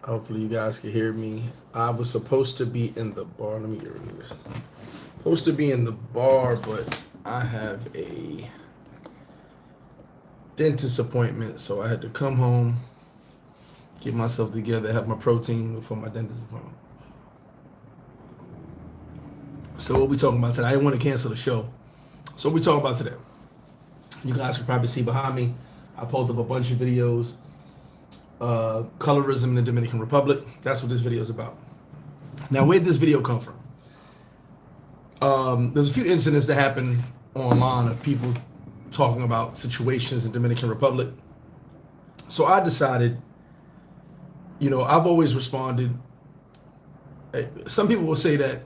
Hopefully you guys can hear me. I was supposed to be in the bar. Let me get rid of this. Supposed to be in the bar, but I have a dentist appointment, so I had to come home, get myself together, have my protein before my dentist appointment. So what we talking about today? I didn't want to cancel the show. So what we talking about today? You guys can probably see behind me, I pulled up a bunch of videos. Colorism in the Dominican Republic. That's what this video is about. Now, where did this video come from? There's a few incidents that happened online of people talking about situations in Dominican Republic. So I decided, I've always responded. Some people will say that,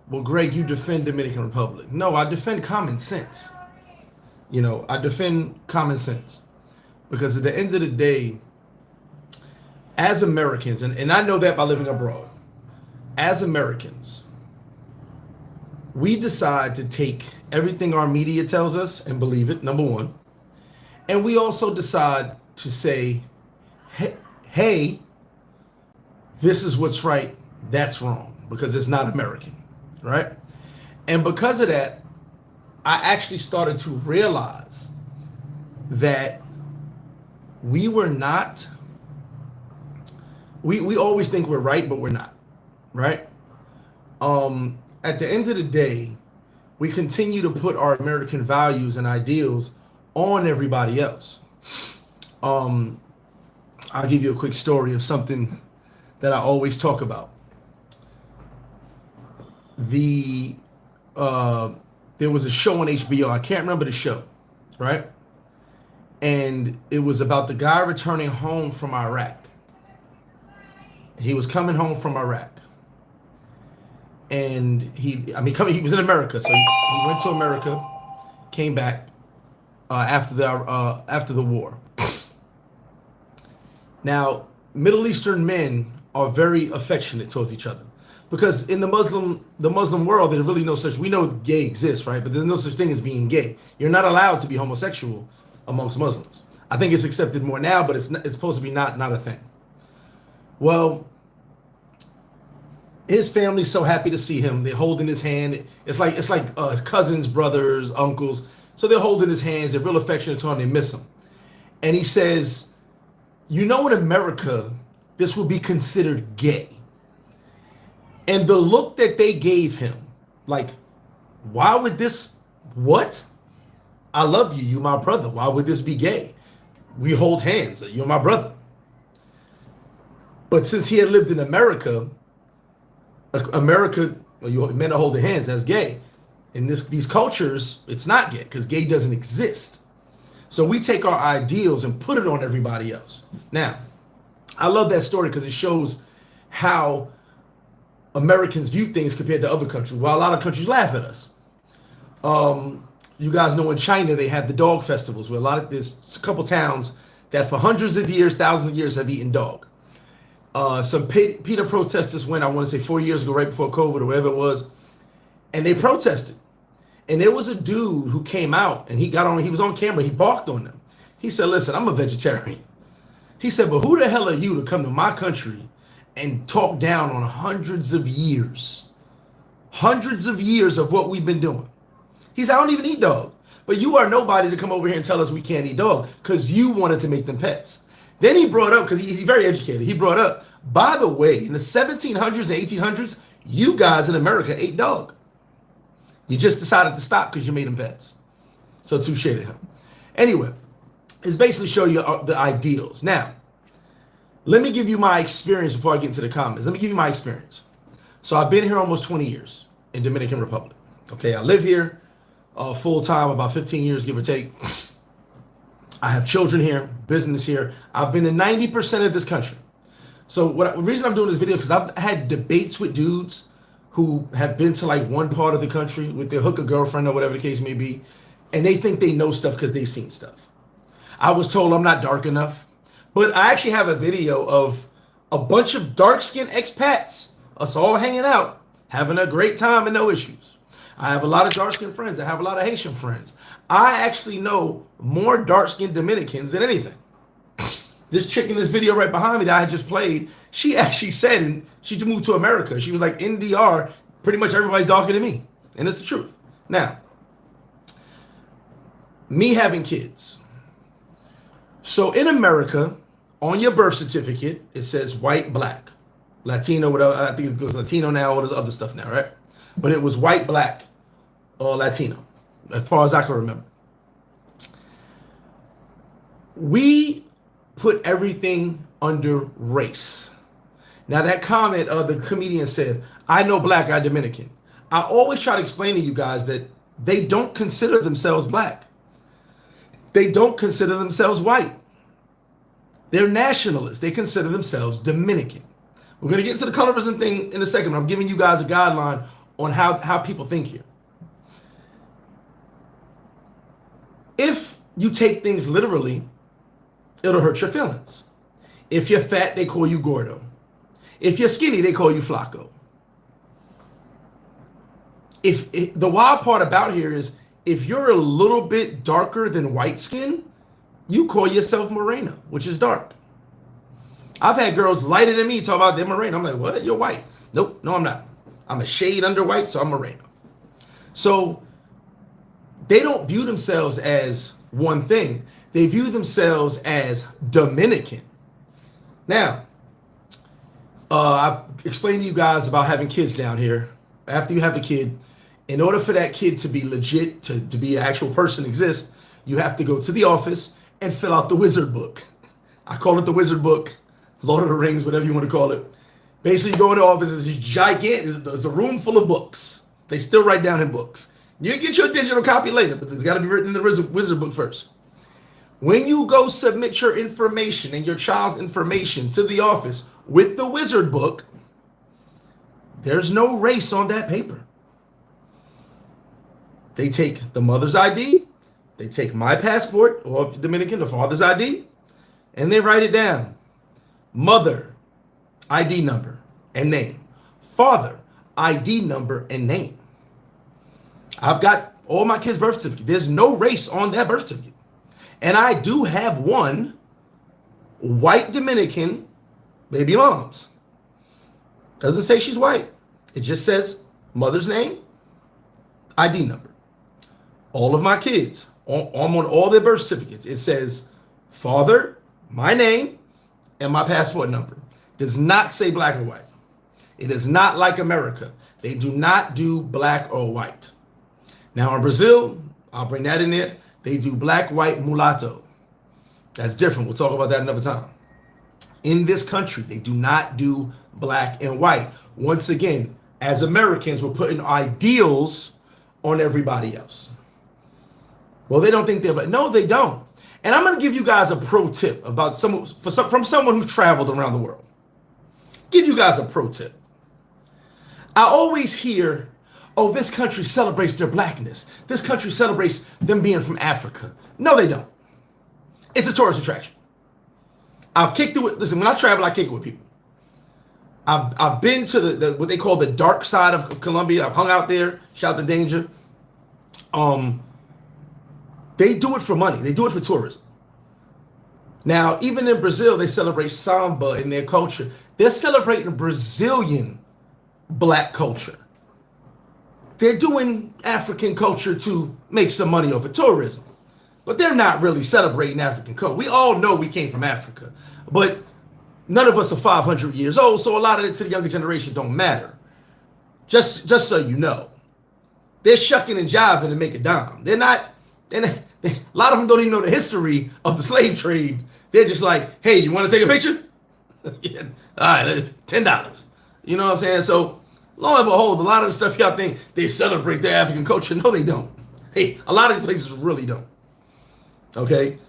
well, Greg, you defend Dominican Republic. No, I defend common sense. I defend common sense because at the end of the day, as Americans, and I know that by living abroad, as Americans, we decide to take everything our media tells us and believe it, number one. And we also decide to say, hey, this is what's right, that's wrong, because it's not American, right? And because of that, I actually started to realize that we were not, we always think we're right, but we're not, right? At the end of the day, we continue to put our American values and ideals on everybody else. I'll give you a quick story of something that I always talk about. There was a show on HBO. I can't remember the show, right? And it was about the guy returning home from Iraq. He was coming home from Iraq. And he was in America, so he went to America, came back after the war. Now, Middle Eastern men are very affectionate towards each other because in the Muslim world, there's really no such. We know gay exists, right? But there's no such thing as being gay. You're not allowed to be homosexual amongst Muslims. I think it's accepted more now, but it's supposed to be not a thing. Well, his family's so happy to see him. They're holding his hand. It's like his cousins, brothers, uncles. So they're holding his hands. They're real affectionate to him. They miss him. And he says, in America, this would be considered gay. And the look that they gave him, like, why would this, what? I love you. You're my brother. Why would this be gay? We hold hands. You're my brother. But since he had lived in America, men are holding hands, that's gay. In these cultures, it's not gay because gay doesn't exist. So we take our ideals and put it on everybody else. Now, I love that story because it shows how Americans view things compared to other countries. While a lot of countries laugh at us. You guys know in China, they have the dog festivals where there's a couple towns that for hundreds of years, thousands of years have eaten dog. Some PETA protesters went, I want to say 4 years ago, right before COVID or whatever it was, and they protested. And there was a dude who came out and he was on camera, he barked on them. He said, listen, I'm a vegetarian. He said, but who the hell are you to come to my country and talk down on hundreds of years of what we've been doing? He said, I don't even eat dog, but you are nobody to come over here and tell us we can't eat dog because you wanted to make them pets. Then he brought up, because he's very educated, he brought up, by the way, in the 1700s and 1800s, you guys in America ate dog. You just decided to stop because you made them pets. So touche to him. Anyway, it's basically show you the ideals. Now, let me give you my experience before I get into the comments. Let me give you my experience. So I've been here almost 20 years in Dominican Republic. Okay, I live here full time, about 15 years, give or take. I have children here, business here. I've been in 90% of this country. So the reason I'm doing this video, because I've had debates with dudes who have been to like one part of the country with their hooker girlfriend or whatever the case may be, and they think they know stuff because they've seen stuff. I was told I'm not dark enough, but I actually have a video of a bunch of dark-skinned expats, us all hanging out, having a great time and no issues. I have a lot of dark-skinned friends. I have a lot of Haitian friends. I actually know more dark-skinned Dominicans than anything. This chick in this video right behind me that I had just played, she actually said, and she moved to America. She was like, in DR, pretty much everybody's darker than me. And it's the truth. Now, me having kids. So in America, on your birth certificate, it says white, black, Latino, whatever. I think it goes Latino now, all this other stuff now, right? But it was white, black, or Latino, as far as I can remember. We put everything under race. Now that comment, the comedian said, I know black, I Dominican. I always try to explain to you guys that they don't consider themselves black. They don't consider themselves white. They're nationalists. They consider themselves Dominican. We're going to get into the colorism thing in a second. I'm giving you guys a guideline on how people think here. If you take things literally, it'll hurt your feelings. If you're fat, they call you gordo. If you're skinny, they call you flaco. The wild part about here is if you're a little bit darker than white skin, you call yourself moreno, which is dark. I've had girls lighter than me talk about they're moreno. I'm like, what? You're white. Nope, no, I'm not. I'm a shade under white, so I'm moreno. So they don't view themselves as one thing. They view themselves as Dominican. Now, I've explained to you guys about having kids down here. After you have a kid, in order for that kid to be legit, to be an actual person exist, you have to go to the office and fill out the wizard book. I call it the wizard book, Lord of the Rings, whatever you want to call it. Basically, you go in the office, it's gigantic, there's a room full of books. They still write down in books. You get your digital copy later, but it's got to be written in the wizard book first. When you go submit your information and your child's information to the office with the wizard book, there's no race on that paper. They take the mother's ID, they take my passport, or if you're Dominican, the father's ID, and they write it down. Mother, ID number and name. Father, ID number and name. I've got all my kids' birth certificate. There's no race on that birth certificate. And I do have one white Dominican baby moms. Doesn't say she's white. It just says mother's name, ID number. All of my kids, I'm on all their birth certificates. It says father, my name, and my passport number. Does not say black or white. It is not like America. They do not do black or white. Now in Brazil, I'll bring that in there. They do black, white, mulatto. That's different. We'll talk about that another time. In this country, they do not do black and white. Once again, as Americans, we're putting ideals on everybody else. Well, they don't think they're black. No, they don't. And I'm going to give you guys a pro tip about from someone who's traveled around the world. Give you guys a pro tip. I always hear, oh, this country celebrates their blackness. This country celebrates them being from Africa. No, they don't. It's a tourist attraction. I've kicked it with, listen, when I travel, I kick it with people. I've been to the what they call the dark side of Colombia. I've hung out there. Shout out to Danger. They do it for money. They do it for tourism. Now, even in Brazil, they celebrate samba in their culture. They're celebrating Brazilian black culture. They're doing African culture to make some money off of tourism. But they're not really celebrating African culture. We all know we came from Africa. But none of us are 500 years old, so a lot of it to the younger generation don't matter. Just so you know. They're shucking and jiving to make a dime. A lot of them don't even know the history of the slave trade. They're just like, hey, you want to take a picture? Yeah. All right, it's $10. You know what I'm saying? So, lo and behold, a lot of the stuff y'all think they celebrate their African culture. No, they don't. Hey, a lot of these places really don't. Okay?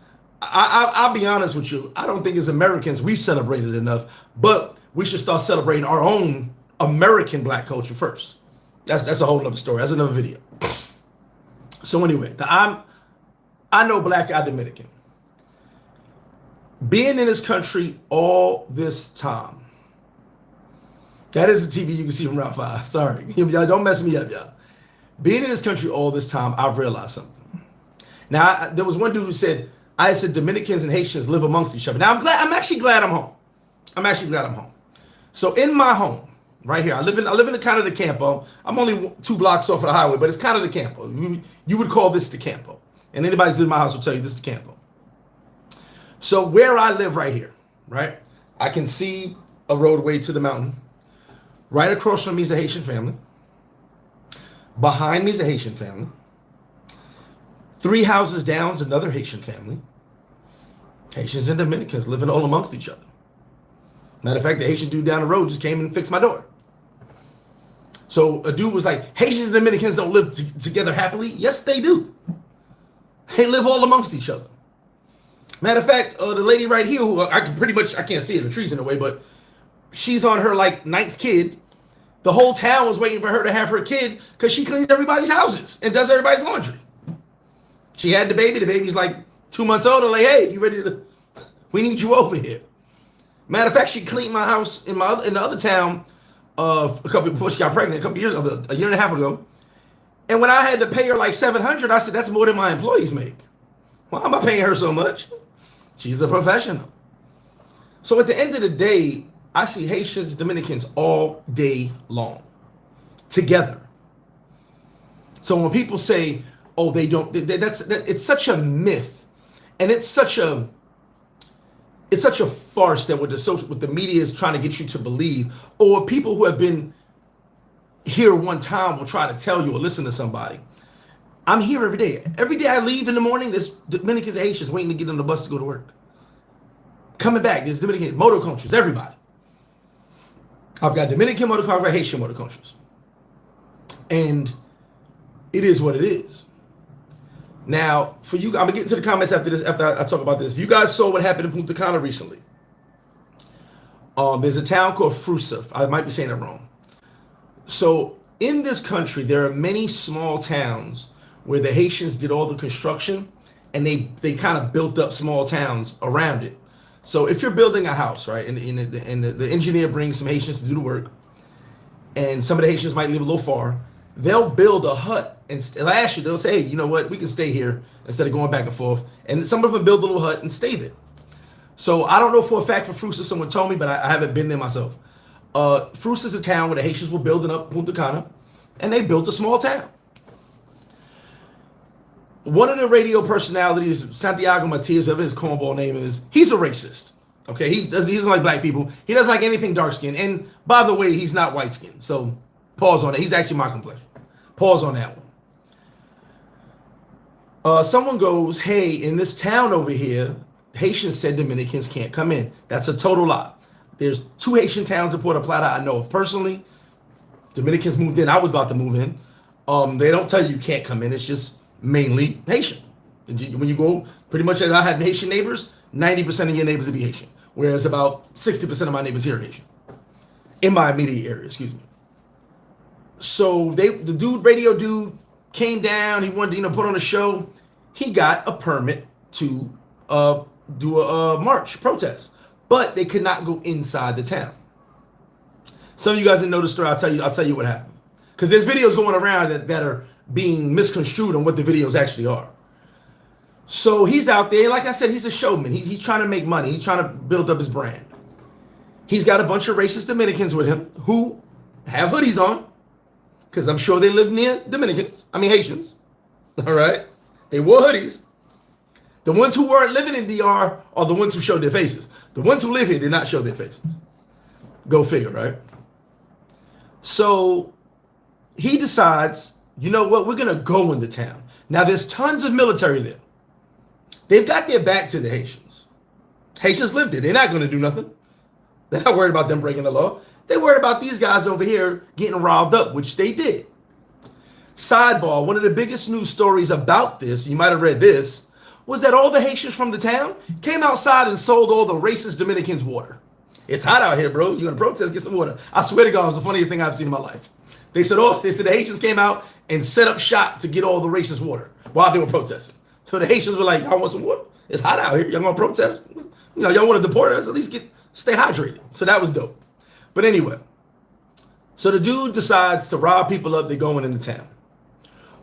I'll be honest with you. I don't think as Americans we celebrate it enough, but we should start celebrating our own American black culture first. That's a whole other story. That's another video. So anyway, I know black, I Dominican. Being in this country all this time. That is the TV you can see from Route 5. Sorry. Y'all don't mess me up, y'all. Being in this country all this time, I've realized something. Now, there was one dude who said, I said Dominicans and Haitians live amongst each other. Now I'm actually glad I'm home. So in my home, right here, I live in the kind of the campo. I'm only 2 blocks off of the highway, but it's kind of the campo. You would call this the campo. And anybody who's in my house will tell you this is the campo. So where I live right here, right? I can see a roadway to the mountain. Right across from me is a Haitian family. Behind me is a Haitian family. 3 houses down is another Haitian family. Haitians and Dominicans living all amongst each other. Matter of fact, the Haitian dude down the road just came and fixed my door. So a dude was like, Haitians and Dominicans don't live together happily. Yes, they do. They live all amongst each other. Matter of fact, the lady right here, who I can't see it, the trees in the way, but she's on her like 9th kid. The whole town was waiting for her to have her kid because she cleans everybody's houses and does everybody's laundry. She had the baby. The baby's like 2 months old. Like, hey, you ready to? We need you over here. Matter of fact, she cleaned my house in the other town before she got pregnant a year and a half ago. And when I had to pay her like $700, I said that's more than my employees make. Why am I paying her so much? She's a professional. So at the end of the day, I see Haitians and Dominicans all day long together. So when people say, "Oh, they don't," it's such a myth, and it's such a farce that what the media is trying to get you to believe, or people who have been here one time will try to tell you or listen to somebody. I'm here every day. Every day I leave in the morning, there's Dominicans and Haitians waiting to get on the bus to go to work. Coming back, there's Dominican motor coaches, everybody. I've got Dominican motor coaches, I've got Haitian motor coaches. And it is what it is. Now, for you, I'm gonna get into the comments after I talk about this. If you guys saw what happened in Punta Cana recently, there's a town called Frusa. I might be saying it wrong. So in this country, there are many small towns where the Haitians did all the construction, and they kind of built up small towns around it. So if you're building a house, right, and the engineer brings some Haitians to do the work, and some of the Haitians might live a little far, they'll build a hut, and last year they'll say, hey, you know what, we can stay here instead of going back and forth. And some of them build a little hut and stay there. So I don't know for a fact for Frusa, someone told me, but I haven't been there myself. Frusa is a town where the Haitians were building up Punta Cana, and they built a small town. One of the radio personalities, Santiago Matias, whatever his cornball name is, he's a racist. Okay, he doesn't like black people. He doesn't like anything dark skinned. And by the way, he's not white skinned. So pause on that. He's actually my complexion. Pause on that one. Someone goes, hey, in this town over here, Haitians said Dominicans can't come in. That's a total lie. There's 2 Haitian towns in Puerto Plata I know of personally. Dominicans moved in. I was about to move in. They don't tell you can't come in. It's just mainly Haitian. When you go, pretty much as I had Haitian neighbors, 90% of your neighbors would be Haitian, whereas about 60% of my neighbors here are Haitian. In my immediate area, excuse me. So the radio dude came down. He wanted to put on a show. He got a permit to do a march protest, but they could not go inside the town. Some of you guys didn't know the story. I'll tell you what happened, because there's videos going around that are being misconstrued on what the videos actually are. So he's out there, like I said, he's a showman. He's trying to make money. He's trying to build up his brand. He's got a bunch of racist Dominicans with him who have hoodies on, because I'm sure they live near Haitians. All right, they wore hoodies. The ones who weren't living in DR are the ones who showed their faces. The ones who live here did not show their faces. Go figure, right? So he decides, you know what, we're going to go into town. Now, there's tons of military there. They've got their back to the Haitians. Haitians live there. They're not going to do nothing. They're not worried about them breaking the law. They're worried about these guys over here getting riled up, which they did. Sidebar, one of the biggest news stories about this, you might have read this, was that all the Haitians from the town came outside and sold all the racist Dominicans water. It's hot out here, bro. You're going to protest, get some water. I swear to God, it was the funniest thing I've seen in my life. They said the Haitians came out and set up shop to get all the racist water while they were protesting. So the Haitians were like, y'all want some water? It's hot out here. Y'all going to protest? Y'all want to deport us? At least stay hydrated. So that was dope. But anyway, so the dude decides to rob people up. They're going into town.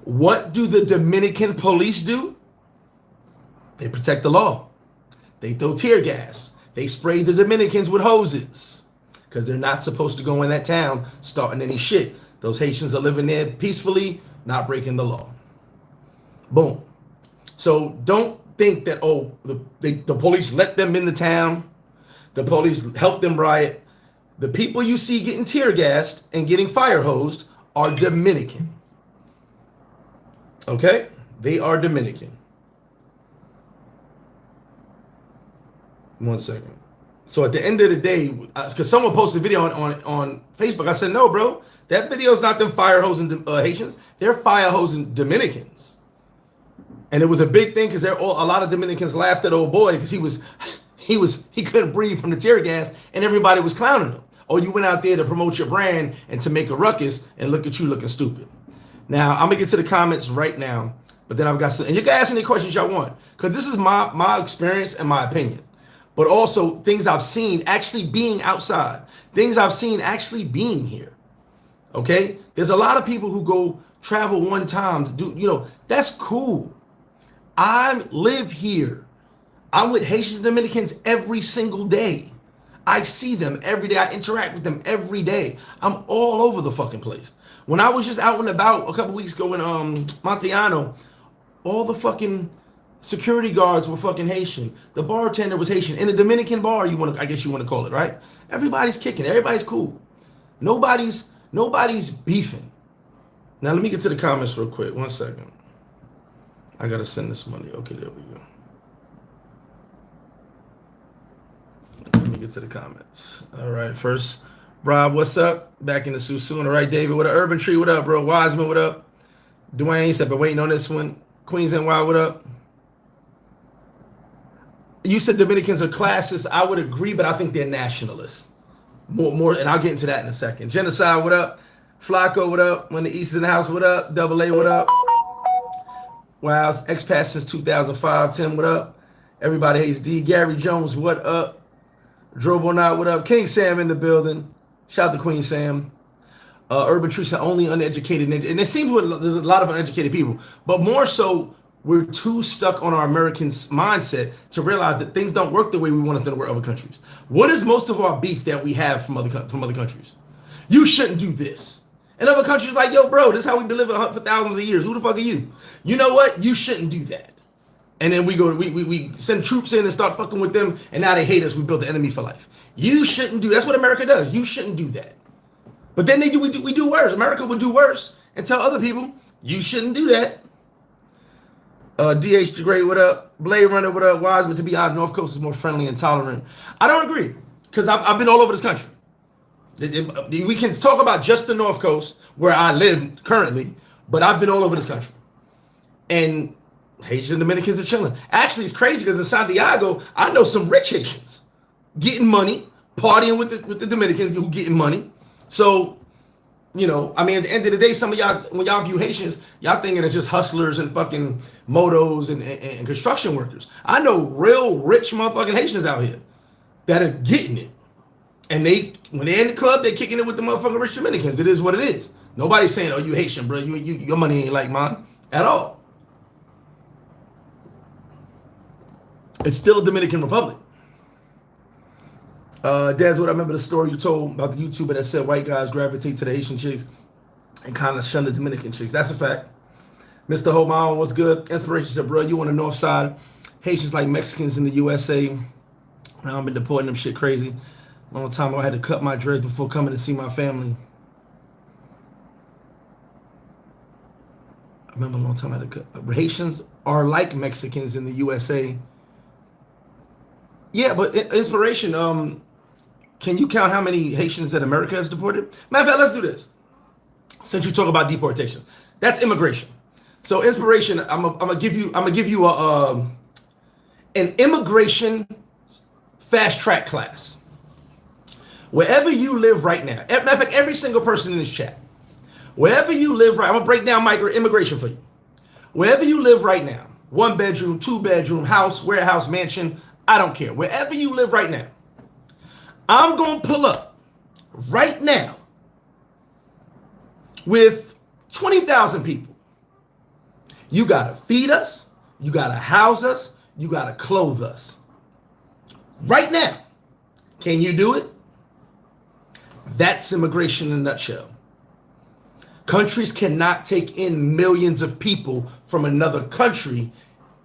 What do the Dominican police do? They protect the law. They throw tear gas. They spray the Dominicans with hoses because they're not supposed to go in that town starting any shit. Those Haitians are living there peacefully, not breaking the law. Boom. So don't think that, oh, the police let them in the town. The police helped them riot. The people you see getting tear gassed and getting fire hosed are Dominican. Okay? They are Dominican. 1 second. So at the end of the day, because someone posted a video on Facebook, I said, no, bro, that video is not them fire hosing Haitians. They're fire hosing Dominicans. And it was a big thing because a lot of Dominicans laughed at old boy because he couldn't breathe from the tear gas and everybody was clowning him. Oh, you went out there to promote your brand and to make a ruckus and look at you looking stupid. Now, I'm going to get to the comments right now, but then I've got some, and you can ask any questions y'all want because this is my experience and my opinion. But also things I've seen actually being outside, things I've seen actually being here. Okay, there's a lot of people who go travel one time to do, that's cool. I live here. I'm with Haitian Dominicans every single day. I see them every day. I interact with them every day. I'm all over the fucking place. When I was just out and about a couple weeks ago in Montiano, all the fucking security guards were fucking Haitian. The bartender was Haitian. In a Dominican bar, I guess you want to call it, right? Everybody's kicking. Everybody's cool. Nobody's beefing. Now let me get to the comments real quick. 1 second. I gotta send this money. Okay, there we go. Let me get to the comments. All right, first, Rob, what's up? Back in the Sosua. All right, David, what up? Urban Tree, what up, bro? Wiseman, what up? Dwayne said, been waiting on this one. Queens NY, what up? You said Dominicans are classists. I would agree, but I think they're nationalists. More, and I'll get into that in a second. Genocide, what up? Flacco, what up? When the East is in the house, what up? Double A, what up? Wow, expat since 2005. Tim, what up? Everybody hates D. Gary Jones, what up? Drobonot, what up? King Sam in the building. Shout out to Queen Sam. Urban Tree said only uneducated. And it seems there's a lot of uneducated people, but more so, we're too stuck on our American mindset to realize that things don't work the way we want them to work in other countries. What is most of our beef that we have from other countries? You shouldn't do this. And other countries like, yo, bro, this is how we've been living for thousands of years. Who the fuck are you? You know what? You shouldn't do that. And then we send troops in and start fucking with them, and now they hate us. We built the enemy for life. You shouldn't do. That's what America does. You shouldn't do that. But then we do worse. America would do worse and tell other people you shouldn't do that. DH the Great, what up? Blade Runner, what up? Wiseman, to be honest, North Coast is more friendly and tolerant. I don't agree, because I've been all over this country. We can talk about just the North Coast, where I live currently, but I've been all over this country. And Haitian Dominicans are chilling. Actually, it's crazy, because in Santiago, I know some rich Haitians getting money, partying with the Dominicans who getting money. So, I mean, at the end of the day, some of y'all, when y'all view Haitians, y'all thinking it's just hustlers and fucking motos and construction workers. I know real rich motherfucking Haitians out here that are getting it. And when they're in the club, they're kicking it with the motherfucking rich Dominicans. It is what it is. Nobody's saying, oh, you Haitian, bro. Your money ain't like mine at all. It's still a Dominican Republic. Des, what I remember the story you told about the YouTuber that said white guys gravitate to the Haitian chicks and kind of shun the Dominican chicks. That's a fact. Mr. Hold My Own, what's good? Inspiration said, bro, you on the north side. Haitians like Mexicans in the USA. Now I've been deporting them shit crazy. Long time ago, I had to cut my dreads before coming to see my family. I remember a long time I had to cut. Haitians are like Mexicans in the USA. Yeah, but inspiration, can you count how many Haitians that America has deported? Matter of fact, let's do this. Since you talk about deportations, that's immigration. So inspiration, I'm gonna give you an immigration fast track class. Wherever you live right now, matter of fact, every single person in this chat, wherever you live right, I'm gonna break down immigration for you. Wherever you live right now, 1 bedroom, 2 bedroom, house, warehouse, mansion, I don't care. Wherever you live right now, I'm going to pull up right now with 20,000 people. You got to feed us. You got to house us. you got to clothe us. Right now. Can you do it? That's immigration in a nutshell. Countries cannot take in millions of people from another country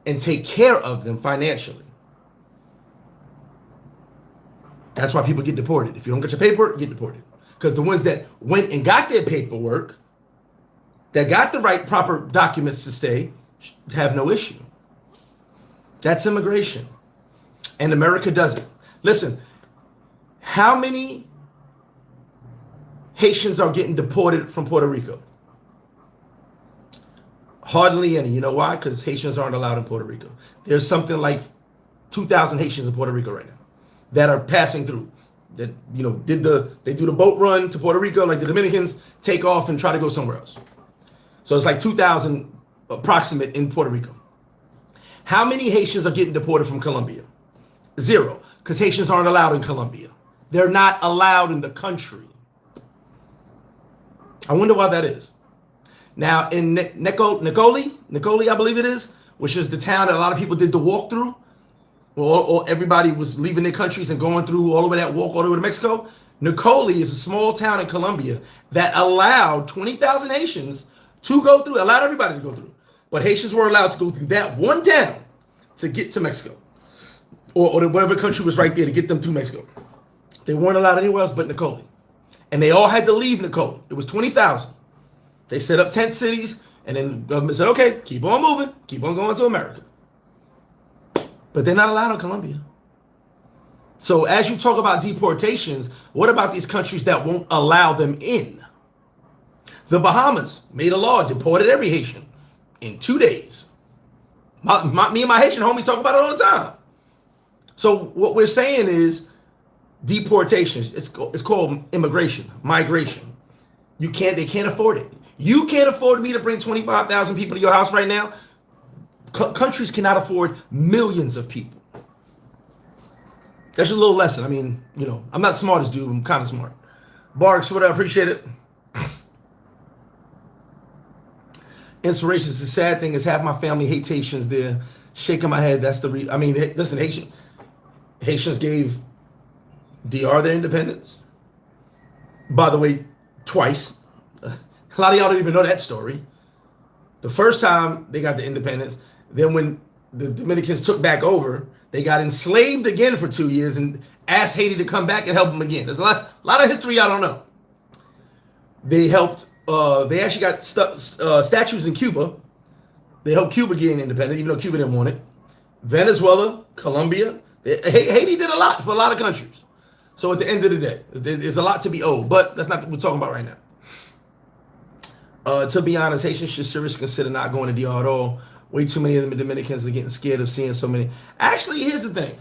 and take care of them financially. That's why people get deported. If you don't get your paperwork, you get deported. Because the ones that went and got their paperwork, that got the right proper documents to stay, have no issue. That's immigration. And America does it. Listen, how many Haitians are getting deported from Puerto Rico? Hardly any. You know why? Because Haitians aren't allowed in Puerto Rico. There's something like 2,000 Haitians in Puerto Rico right now that are passing through. That, you know, they do the boat run to Puerto Rico like the Dominicans, take off and try to go somewhere else. So it's like 2,000 approximate in Puerto Rico. How many Haitians are getting deported from Colombia? 0, because Haitians aren't allowed in Colombia. They're not allowed in the country. I wonder why that is. Now in Nicoli, I believe it is, which is the town that a lot of people did the walk through, or everybody was leaving their countries and going through all the way that walk all the way to Mexico. Nicoli is a small town in Colombia that allowed 20,000 Haitians to go through, allowed everybody to go through. But Haitians were allowed to go through that one town to get to Mexico, or whatever country was right there to get them to Mexico. They weren't allowed anywhere else but Nicoli. And they all had to leave Nicoli. It was 20,000. They set up tent cities, and then the government said, okay, keep on moving, keep on going to America. But they're not allowed in Colombia. So as you talk about deportations, what about these countries that won't allow them in? The Bahamas made a law, deported every Haitian in 2 days. Me and my Haitian homie talk about it all the time. So what we're saying is deportations. It's called immigration, migration. They can't afford it. You can't afford me to bring 25,000 people to your house right now. Countries cannot afford millions of people. That's a little lesson. I mean, you know, I'm not the smartest dude. I'm kind of smart. Barks, what I appreciate it. Inspirations. The sad thing is half my family hates Haitians. They're shaking my head. That's the reason. I mean, listen, Haitians gave DR their independence. By the way, twice. A lot of y'all don't even know that story. The first time they got the independence, then when the Dominicans took back over, they got enslaved again for 2 years and asked Haiti to come back and help them again. There's a lot of history y'all don't know. They helped. They actually got statues in Cuba. They helped Cuba gain independence, even though Cuba didn't want it. Venezuela, Colombia. Haiti did a lot for a lot of countries. So at the end of the day, there's a lot to be owed, but that's not what we're talking about right now. To be honest, Haitians should seriously consider not going to DR at all. Way too many of them Dominicans are getting scared of seeing so many. Actually, here's the thing.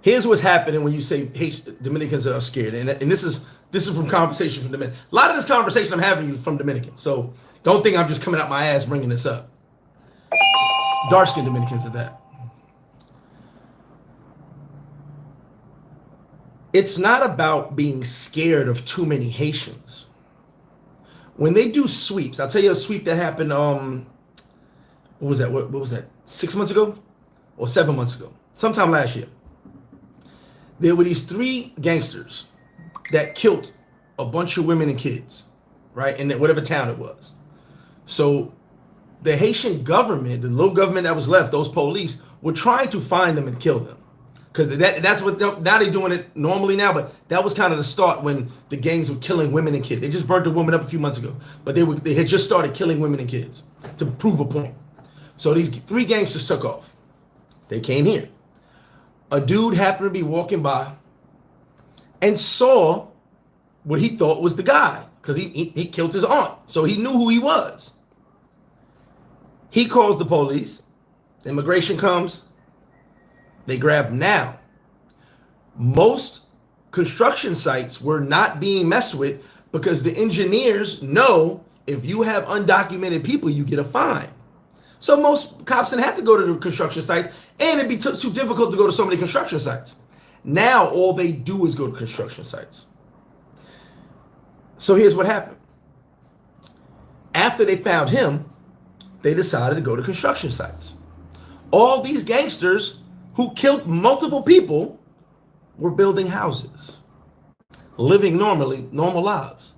Here's what's happening when you say Dominicans are scared, and this is from conversation from Dominicans. A lot of this conversation I'm having is from Dominicans, so don't think I'm just coming out my ass bringing this up. Dark-skinned Dominicans at that. It's not about being scared of too many Haitians. When they do sweeps, I'll tell you a sweep that happened, what was that? What was that? 6 months ago or 7 months ago? Sometime last year. There were these 3 gangsters that killed a bunch of women and kids, right? In whatever town it was. So the Haitian government, the little government that was left, those police, were trying to find them and kill them. Because that's what now they're doing it normally now, but that was kind of the start when the gangs were killing women and kids. They just burnt a woman up a few months ago, but they had just started killing women and kids to prove a point. So these 3 gangsters took off. They came here. A dude happened to be walking by and saw what he thought was the guy because he killed his aunt, so he knew who he was. He calls the police. The immigration comes. They grab him. Now, most construction sites were not being messed with because the engineers know if you have undocumented people, you get a fine. So most cops didn't have to go to the construction sites, and it'd be too difficult to go to so many construction sites. Now, all they do is go to construction sites. So here's what happened. After they found him, they decided to go to construction sites. All these gangsters who killed multiple people were building houses, living normal lives.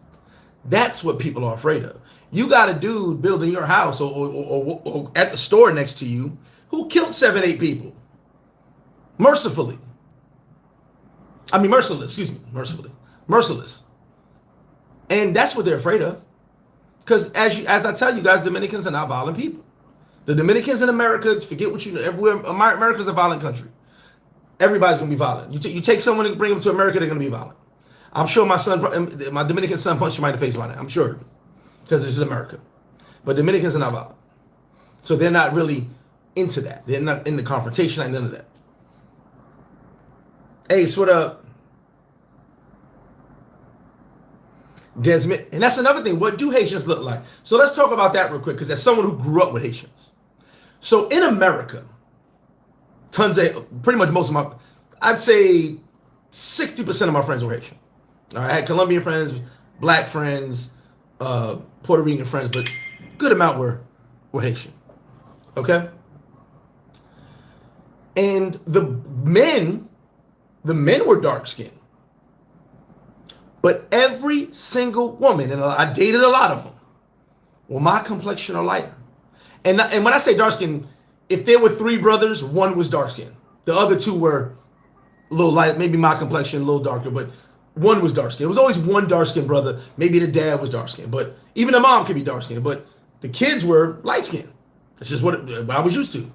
That's what people are afraid of. You got a dude building your house or at the store next to you who killed 7, 8 people. Mercifully. I mean, merciless, excuse me, mercifully. Merciless. And that's what they're afraid of. Because as I tell you guys, Dominicans are not violent people. The Dominicans in America, forget what you know, everywhere, America's a violent country. Everybody's going to be violent. You take someone and bring them to America, they're going to be violent. I'm sure my Dominican son punched him right in the face right now. I'm sure. Because this is America. But Dominicans are not violent. So they're not really into that. They're not in the confrontation, like none of that. Hey, what up? Desmond, and that's another thing. What do Haitians look like? So let's talk about that real quick, because as someone who grew up with Haitians. So in America, pretty much most of my, I'd say 60% of my friends were Haitian. All right, I had Colombian friends, black friends, Puerto Rican friends, but good amount were Haitian. Okay? And the men were dark skinned. But every single woman, and I dated a lot of them, well, my complexion or lighter. And when I say dark skin, if there were 3 brothers, 1 was dark skin. The other 2 were a little light, maybe my complexion, a little darker, but 1 was dark skin. It was always 1 dark skinned brother. Maybe the dad was dark skinned, but even the mom could be dark skinned. But the kids were light skinned. That's just what I was used to.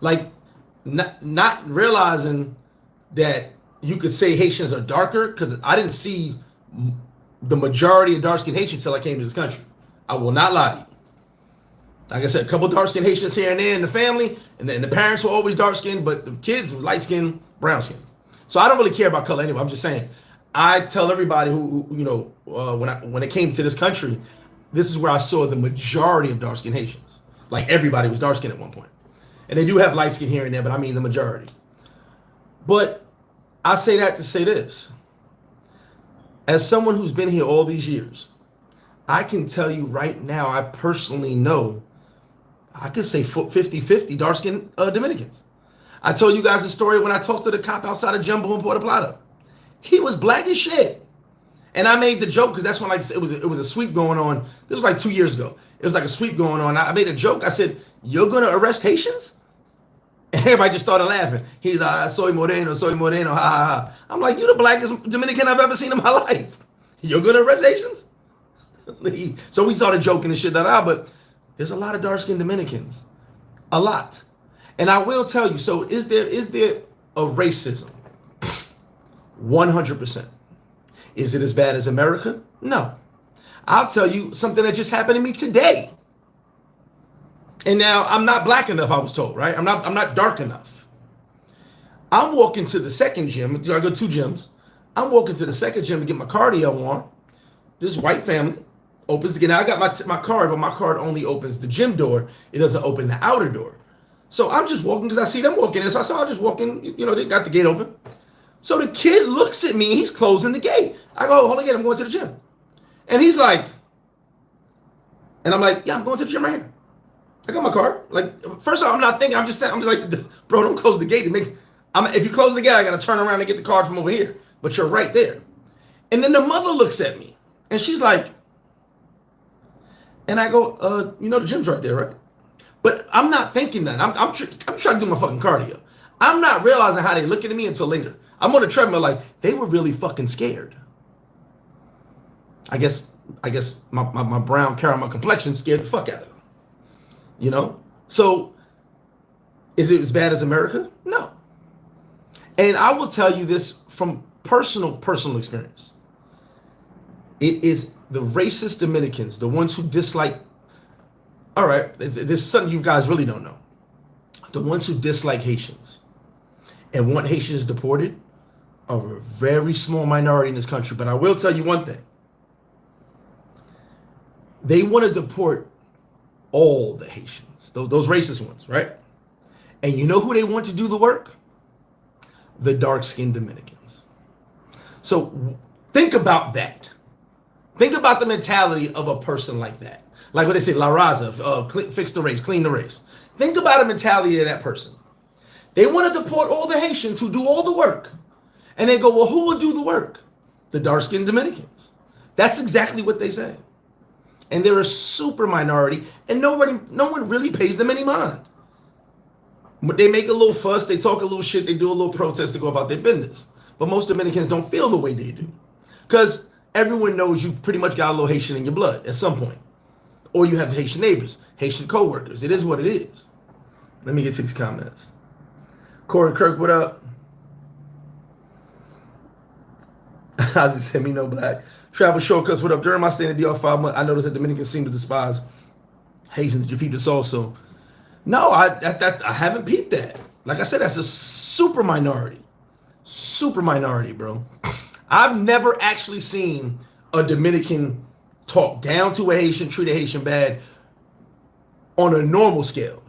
Like, not realizing that you could say Haitians are darker, because I didn't see the majority of dark-skinned Haitians until I came to this country. I will not lie to you. Like I said, a couple dark-skinned Haitians here and there in the family, and then the parents were always dark-skinned, but the kids were light-skinned, brown-skinned. So I don't really care about color anyway. I'm just saying, I tell everybody who you know, when it came to this country, this is where I saw the majority of dark-skinned Haitians. Like, everybody was dark-skinned at one point. And they do have light skin here and there, but I mean the majority. But I say that to say this. As someone who's been here all these years, I can tell you right now, I personally know, I could say 50-50 dark-skinned Dominicans. I told you guys a story when I talked to the cop outside of Jumbo in Puerto Plata. He was black as shit. And I made the joke, because that's when, like, it was a sweep going on. This was like 2 years ago. It was like a sweep going on. I made a joke. I said, "You're going to arrest Haitians?" And everybody just started laughing. He's like, soy moreno, ha, ha, ha. I'm like, "You the blackest Dominican I've ever seen in my life. You're going to arrest Haitians?" So we started joking and shit but there's a lot of dark-skinned Dominicans. A lot. And I will tell you, so is there a racism? 100%. Is it as bad as America? No. I'll tell you something that just happened to me today. And now I'm not black enough, I was told, right? I'm not dark enough. I'm walking to the second gym. I go 2 gyms. I'm walking to the second gym to get my cardio on. This white family opens the gate. Now I got my card, but my card only opens the gym door. It doesn't open the outer door. So I'm just walking because I see them walking in. So I saw, I'm just walking, you know, they got the gate open. So the kid looks at me, he's closing the gate. I go, "Hold on, I'm going to the gym." And he's like, and I'm like, "Yeah, I'm going to the gym right here. I got my card." Like, first of all, I'm not thinking, I'm just like, "Bro, don't close the gate." If you close the gate, I got to turn around and get the card from over here. But you're right there. And then the mother looks at me and she's like, and I go, "You know, the gym's right there, right?" But I'm not thinking that. I'm trying to do my fucking cardio. I'm not realizing how they looking at me until later. I'm on the treadmill like, they were really fucking scared. I guess my brown caramel complexion scared the fuck out of them. You know? So, is it as bad as America? No. And I will tell you this from personal experience. It is the racist Dominicans, the ones who dislike, all right, this is something you guys really don't know. The ones who dislike Haitians and want Haitians deported are a very small minority in this country. But I will tell you one thing. They want to deport all the Haitians, those racist ones, right? And you know who they want to do the work? The dark-skinned Dominicans. So think about that. Think about the mentality of a person like that. Like what they say, La Raza, fix the race, clean the race. Think about the mentality of that person. They want to deport all the Haitians who do all the work. And they go, well, who will do the work? The dark-skinned Dominicans. That's exactly what they say. And they're a super minority, and no one really pays them any mind. But they make a little fuss, they talk a little shit, they do a little protest to go about their business. But most Dominicans don't feel the way they do. Because everyone knows you pretty much got a little Haitian in your blood at some point. Or you have Haitian neighbors, Haitian co-workers. It is what it is. Let me get to these comments. Corey Kirk, what up? Ozzy said, me no black. Travel shortcuts, what up? During my stay in the DR 5 months, I noticed that Dominicans seem to despise Haitians. Did you peep this also? No, I haven't peeped that. Like I said, that's a super minority. Super minority, bro. I've never actually seen a Dominican talk down to a Haitian, treat a Haitian bad on a normal scale.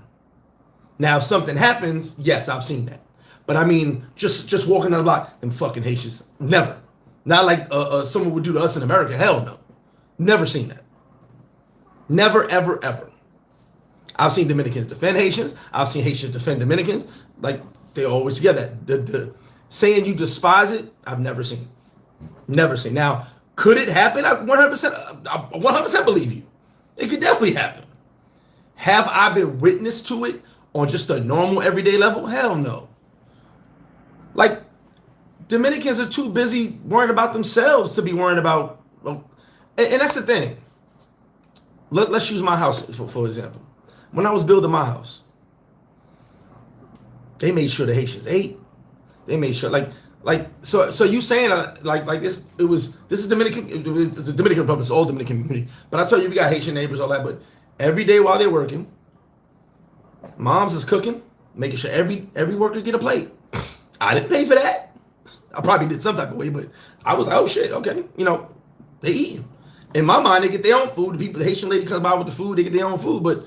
Now, if something happens, yes, I've seen that. But I mean, just walking down the block, them fucking Haitians, never. Not like someone would do to us in America. Hell no. Never seen that. Never, ever, ever. I've seen Dominicans defend Haitians. I've seen Haitians defend Dominicans. Like, they always together. The saying you despise it, I've never seen. Never seen. Now, could it happen? I 100% believe you. It could definitely happen. Have I been witness to it on just a normal everyday level? Hell no. Like, Dominicans are too busy worrying about themselves to be worrying about, well, and that's the thing. Let's use my house for example. When I was building my house, they made sure the Haitians ate. They made sure, so you saying like this? This is Dominican. It's the Dominican Republic. It's all Dominican community. But I tell you, we got Haitian neighbors, all that. But every day while they're working, moms is cooking, making sure every worker get a plate. I didn't pay for that. I probably did some type of way, but I was like, oh shit, okay. You know, they eating. In my mind, they get their own food. The Haitian lady comes by with the food, they get their own food, but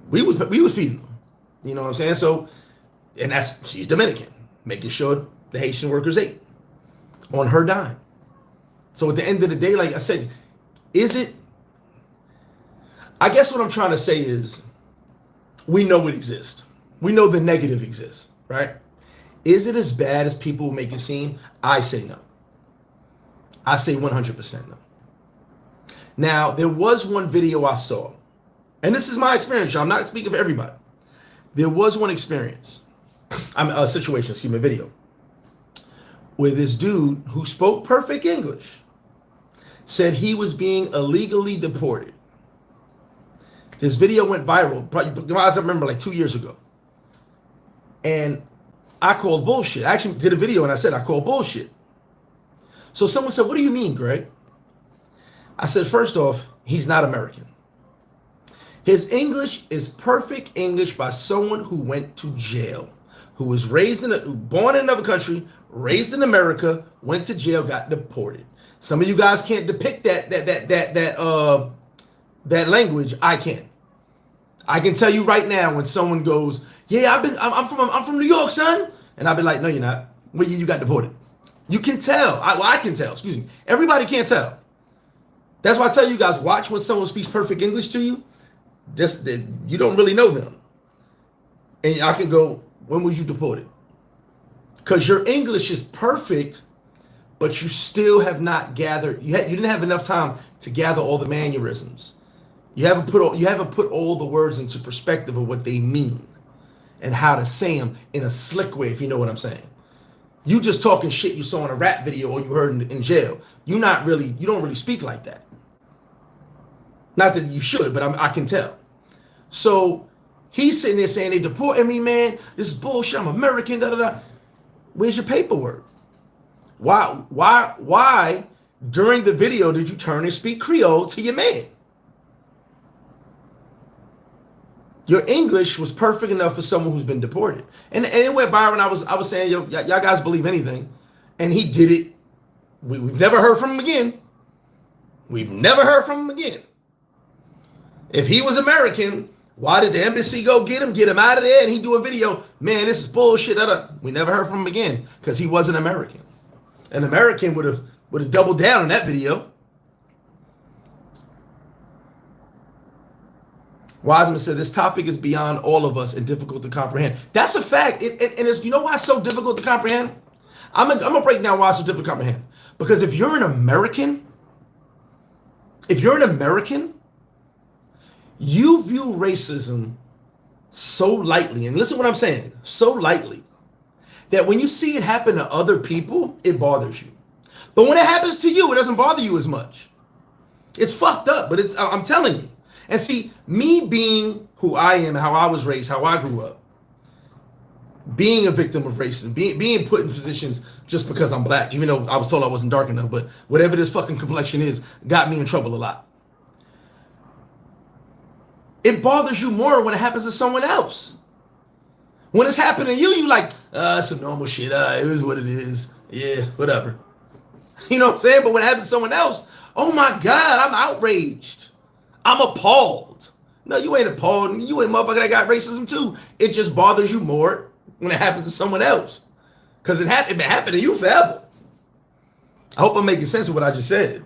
we was feeding them. You know what I'm saying? So, and she's Dominican, making sure the Haitian workers ate on her dime. So at the end of the day, like I said, I guess what I'm trying to say is, we know it exists. We know the negative exists, right? Is it as bad as people make it seem? I say no. I say 100% no. Now, there was one video I saw, and this is my experience, y'all. I'm not speaking for everybody. There was one video, where this dude who spoke perfect English said he was being illegally deported. This video went viral, probably, I remember, like 2 years ago. And I called bullshit. I actually did a video and I said, I call bullshit. So someone said, what do you mean, Greg? I said, first off, he's not American. His English is perfect English by someone who went to jail, who was born in another country, raised in America, went to jail, got deported. Some of you guys can't depict that language. I can. I can tell you right now when someone goes, yeah, I'm from New York, son. And I'll be like, no, you're not. What year you got deported? You can tell. I can tell, excuse me. Everybody can't tell. That's why I tell you guys, watch when someone speaks perfect English to you. Just that you don't really know them. And I can go, when was you deported? Because your English is perfect, but you still have not gathered, you didn't have enough time to gather all the mannerisms. You haven't put all the words into perspective of what they mean and how to say them in a slick way, if you know what I'm saying. You just talking shit you saw in a rap video or you heard in jail. You don't really speak like that. Not that you should, but I can tell. So he's sitting there saying, they deported me, man. This is bullshit. I'm American, da da da. Where's your paperwork? Why during the video did you turn and speak Creole to your man? Your English was perfect enough for someone who's been deported. And it went viral, and I was saying, y'all guys believe anything. And he did it. We've never heard from him again. We've never heard from him again. If he was American, why did the embassy go get him out of there, and he do a video? Man, this is bullshit. We never heard from him again because he wasn't American. An American would have doubled down on that video. Wiseman said, this topic is beyond all of us and difficult to comprehend. That's a fact. And it's, you know why it's so difficult to comprehend? I'm gonna break down why it's so difficult to comprehend. Because if you're an American, you view racism so lightly, and listen to what I'm saying, so lightly, that when you see it happen to other people, it bothers you. But when it happens to you, it doesn't bother you as much. It's fucked up, but I'm telling you. And see, me being who I am, how I was raised, how I grew up, being a victim of racism, being put in positions just because I'm black, even though I was told I wasn't dark enough, but whatever this fucking complexion is, got me in trouble a lot. It bothers you more when it happens to someone else. When it's happening to you, you like, it's some normal shit. It is what it is. Yeah, whatever. You know what I'm saying? But when it happens to someone else, oh my God, I'm outraged. I'm appalled. No, you ain't appalled. You ain't a motherfucker that got racism too. It just bothers you more when it happens to someone else. Because it been happening to you forever. I hope I'm making sense of what I just said.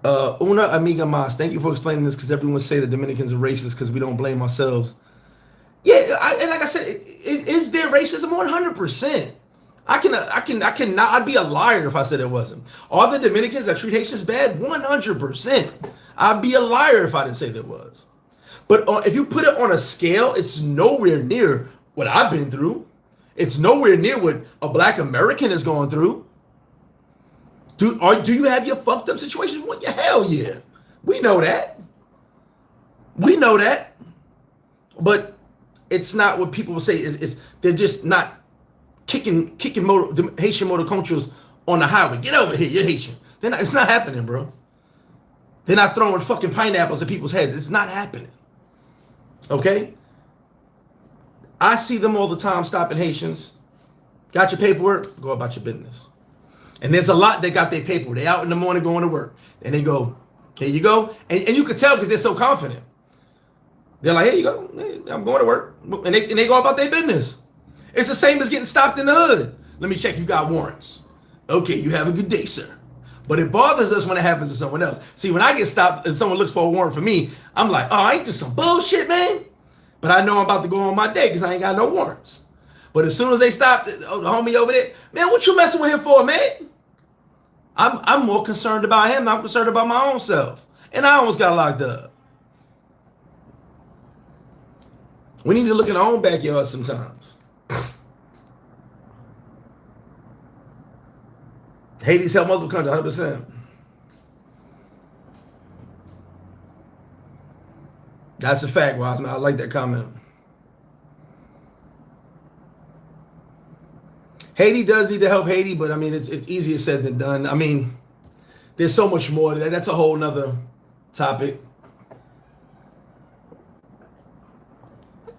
Una amiga mas, thank you for explaining this, because everyone say the Dominicans are racist because we don't blame ourselves. Yeah, and like I said, is there racism? 100%. I'd be a liar if I said it wasn't. Are the Dominicans that treat Haitians bad? 100%. I'd be a liar if I didn't say there was. But if you put it on a scale, it's nowhere near what I've been through. It's nowhere near what a black American is going through. Do you have your fucked up situations? Well, yeah, hell yeah. We know that. We know that. But it's not what people will say. They're just not kicking Haitian motor cultures on the highway. Get over here, you're Haitian. It's not happening, bro. They're not throwing fucking pineapples at people's heads. It's not happening. Okay? I see them all the time stopping Haitians. Got your paperwork? Go about your business. And there's a lot that got their paperwork. They out in the morning going to work. And they go, here you go. And you can tell because they're so confident. They're like, here you go. I'm going to work. And they go about their business. It's the same as getting stopped in the hood. Let me check you got warrants. Okay, you have a good day, sir. But it bothers us when it happens to someone else. See, when I get stopped and someone looks for a warrant for me, I'm like, oh, ain't this some bullshit, man? But I know I'm about to go on my day because I ain't got no warrants. But as soon as they stop, the homie over there, man, what you messing with him for, man? I'm more concerned about him than I'm concerned about my own self. And I almost got locked up. We need to look in our own backyard sometimes. Haiti's help multiple countries, 100%. That's a fact, Wiseman. I like that comment. Haiti does need to help Haiti, but I mean, it's easier said than done. I mean, there's so much more to that. That's a whole nother topic.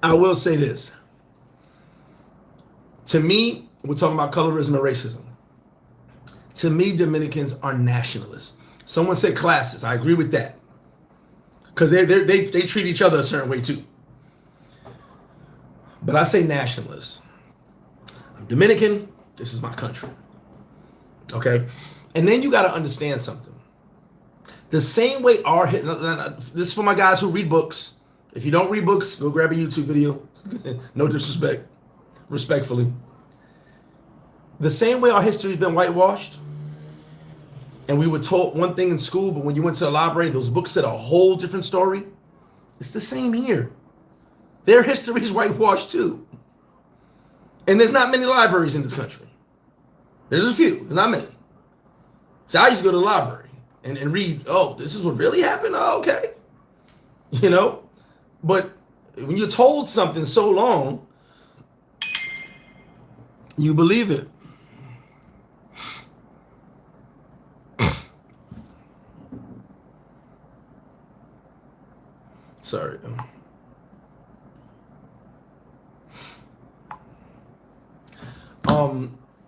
I will say this. To me, we're talking about colorism and racism. To me, Dominicans are nationalists. Someone said classes. I agree with that. Because they treat each other a certain way too. But I say nationalists. I'm Dominican. This is my country. Okay? And then you got to understand something. The same way this is for my guys who read books. If you don't read books, go grab a YouTube video. No disrespect. Respectfully. The same way our history has been whitewashed, and we were taught one thing in school, but when you went to the library, those books said a whole different story. It's the same here. Their history is whitewashed too. And there's not many libraries in this country. There's a few. There's not many. So I used to go to the library and read, oh, this is what really happened? Oh, okay. You know? But when you're told something so long, you believe it. Sorry.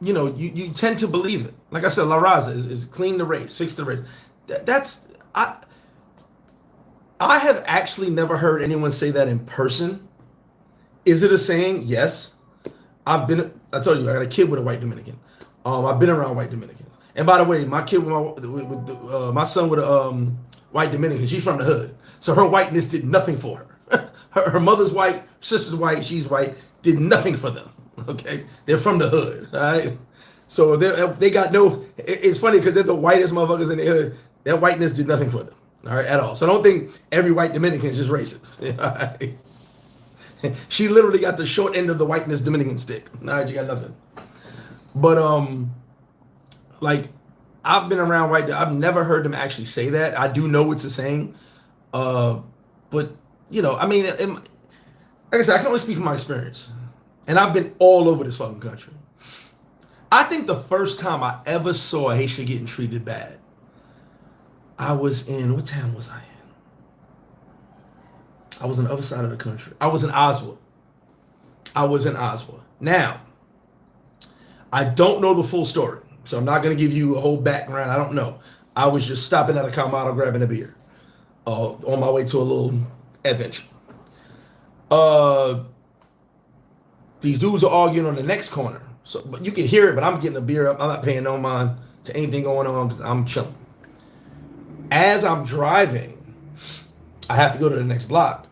You know, you tend to believe it. Like I said, La Raza is clean the race, fix the race. I have actually never heard anyone say that in person. Is it a saying? Yes. I told you, I got a kid with a white Dominican. I've been around white Dominicans. And by the way, my kid with my son with a white Dominican. She's from the hood. So her whiteness did nothing for her. Her mother's white, sister's white, she's white, did nothing for them. Okay? They're from the hood. All right? So they got no, it's funny because they're the whitest motherfuckers in the hood. Their whiteness did nothing for them. All right, at all. So don't think every white Dominican is just racist. All right? She literally got the short end of the whiteness Dominican stick. All right, you got nothing. But like I've been around white. I've never heard them actually say that. I do know it's a saying, but you know, I mean, like I said, I can only speak from my experience, and I've been all over this fucking country. I think the first time I ever saw a Haitian getting treated bad, I was in, what town was I in? I was on the other side of the country. I was in Oswald. Now, I don't know the full story, so I'm not going to give you a whole background. I don't know. I was just stopping at a Calmado grabbing a beer on my way to a little adventure. These dudes are arguing on the next corner. So, but you can hear it, but I'm getting a beer up. I'm not paying no mind to anything going on because I'm chilling. As I'm driving, I have to go to the next block.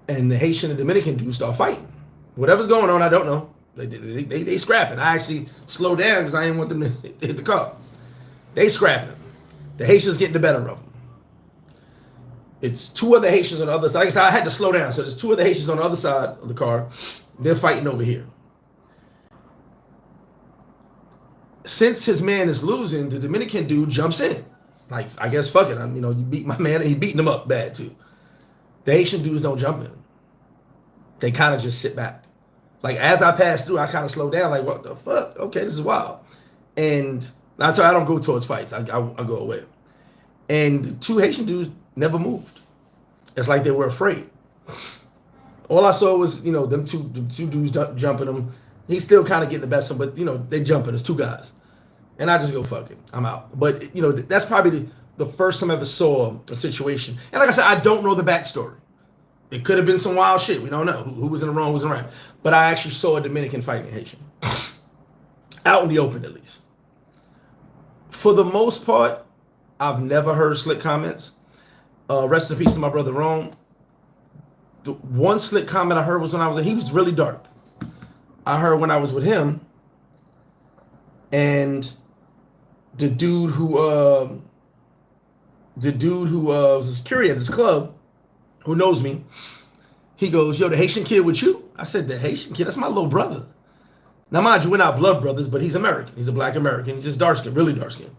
And the Haitian and Dominican dudes start fighting. Whatever's going on, I don't know. They scrapping. I actually slow down because I didn't want them to hit the car. They scrapping. The Haitians getting the better of them. It's two other Haitians on the other side. Like I said, I had to slow down. So there's two other Haitians on the other side of the car. They're fighting over here. Since his man is losing, the Dominican dude jumps in. Like, I guess, fuck it. You beat my man, and he beating him up bad, too. The Haitian dudes don't jump in. They kind of just sit back. Like, as I pass through, I kind of slow down. Like, what the fuck? Okay, this is wild. And that's why I don't go towards fights. I go away. And the two Haitian dudes never moved. It's like they were afraid. All I saw was, them two dudes jumping him. He's still kind of getting the best of him, but, they jumping. It's two guys. And I just go, fuck it, I'm out. But, that's probably the first time I ever saw a situation. And like I said, I don't know the backstory. It could have been some wild shit. We don't know who was in the wrong, who was in the right. But I actually saw a Dominican fighting a Haitian. Out in the open, at least. For the most part, I've never heard slick comments. Rest in peace to my brother Rome. The one slick comment I heard was when he was really dark. I heard when I was with him, and the dude who was a security at this club, who knows me, he goes, yo, the Haitian kid with you? I said, the Haitian kid? That's my little brother. Now, mind you, we're not blood brothers, but he's American. He's a black American. He's just dark skinned, really dark skinned.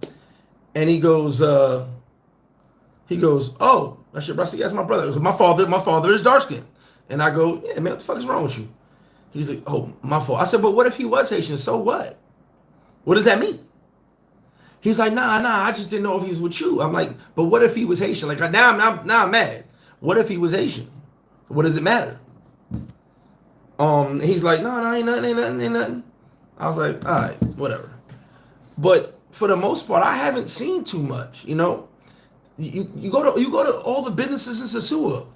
And he goes, oh, that's your brother? That's my brother. My father is dark skinned. And I go, yeah, man, what the fuck is wrong with you? He's like, oh, my fault. I said, but what if he was Haitian? So what? What does that mean? He's like, nah, I just didn't know if he was with you. I'm like, but what if he was Haitian? Like, now I'm mad. What if he was Haitian? What does it matter? He's like, no, ain't nothing. I was like, all right, whatever. But for the most part, I haven't seen too much. You go to all the businesses in Sosua.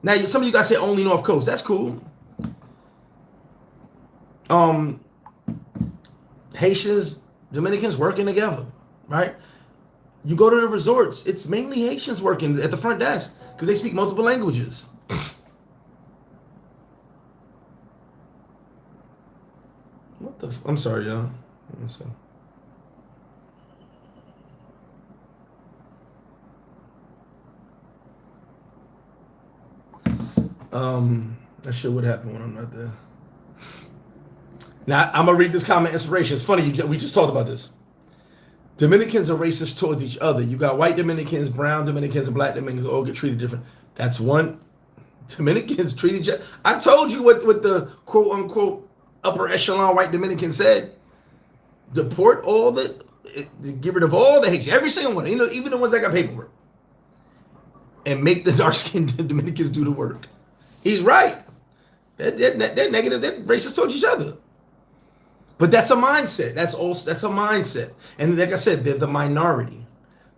Now, some of you guys say only North Coast. That's cool. Haitians, Dominicans working together, right? You go to the resorts, it's mainly Haitians working at the front desk because they speak multiple languages. I'm sorry, y'all. Let me see. That shit would happen when I'm not there. Now, I'm going to read this comment inspiration. It's funny, we just talked about this. Dominicans are racist towards each other. You got white Dominicans, brown Dominicans, and black Dominicans all get treated different. That's one. Dominicans treat each other. I told you what the quote-unquote upper echelon white Dominican said. Deport all get rid of all the Haitians, every single one, even the ones that got paperwork. And make the dark-skinned Dominicans do the work. He's right. They're negative. They're racist towards each other. But that's a mindset. That's a mindset. And like I said, they're the minority.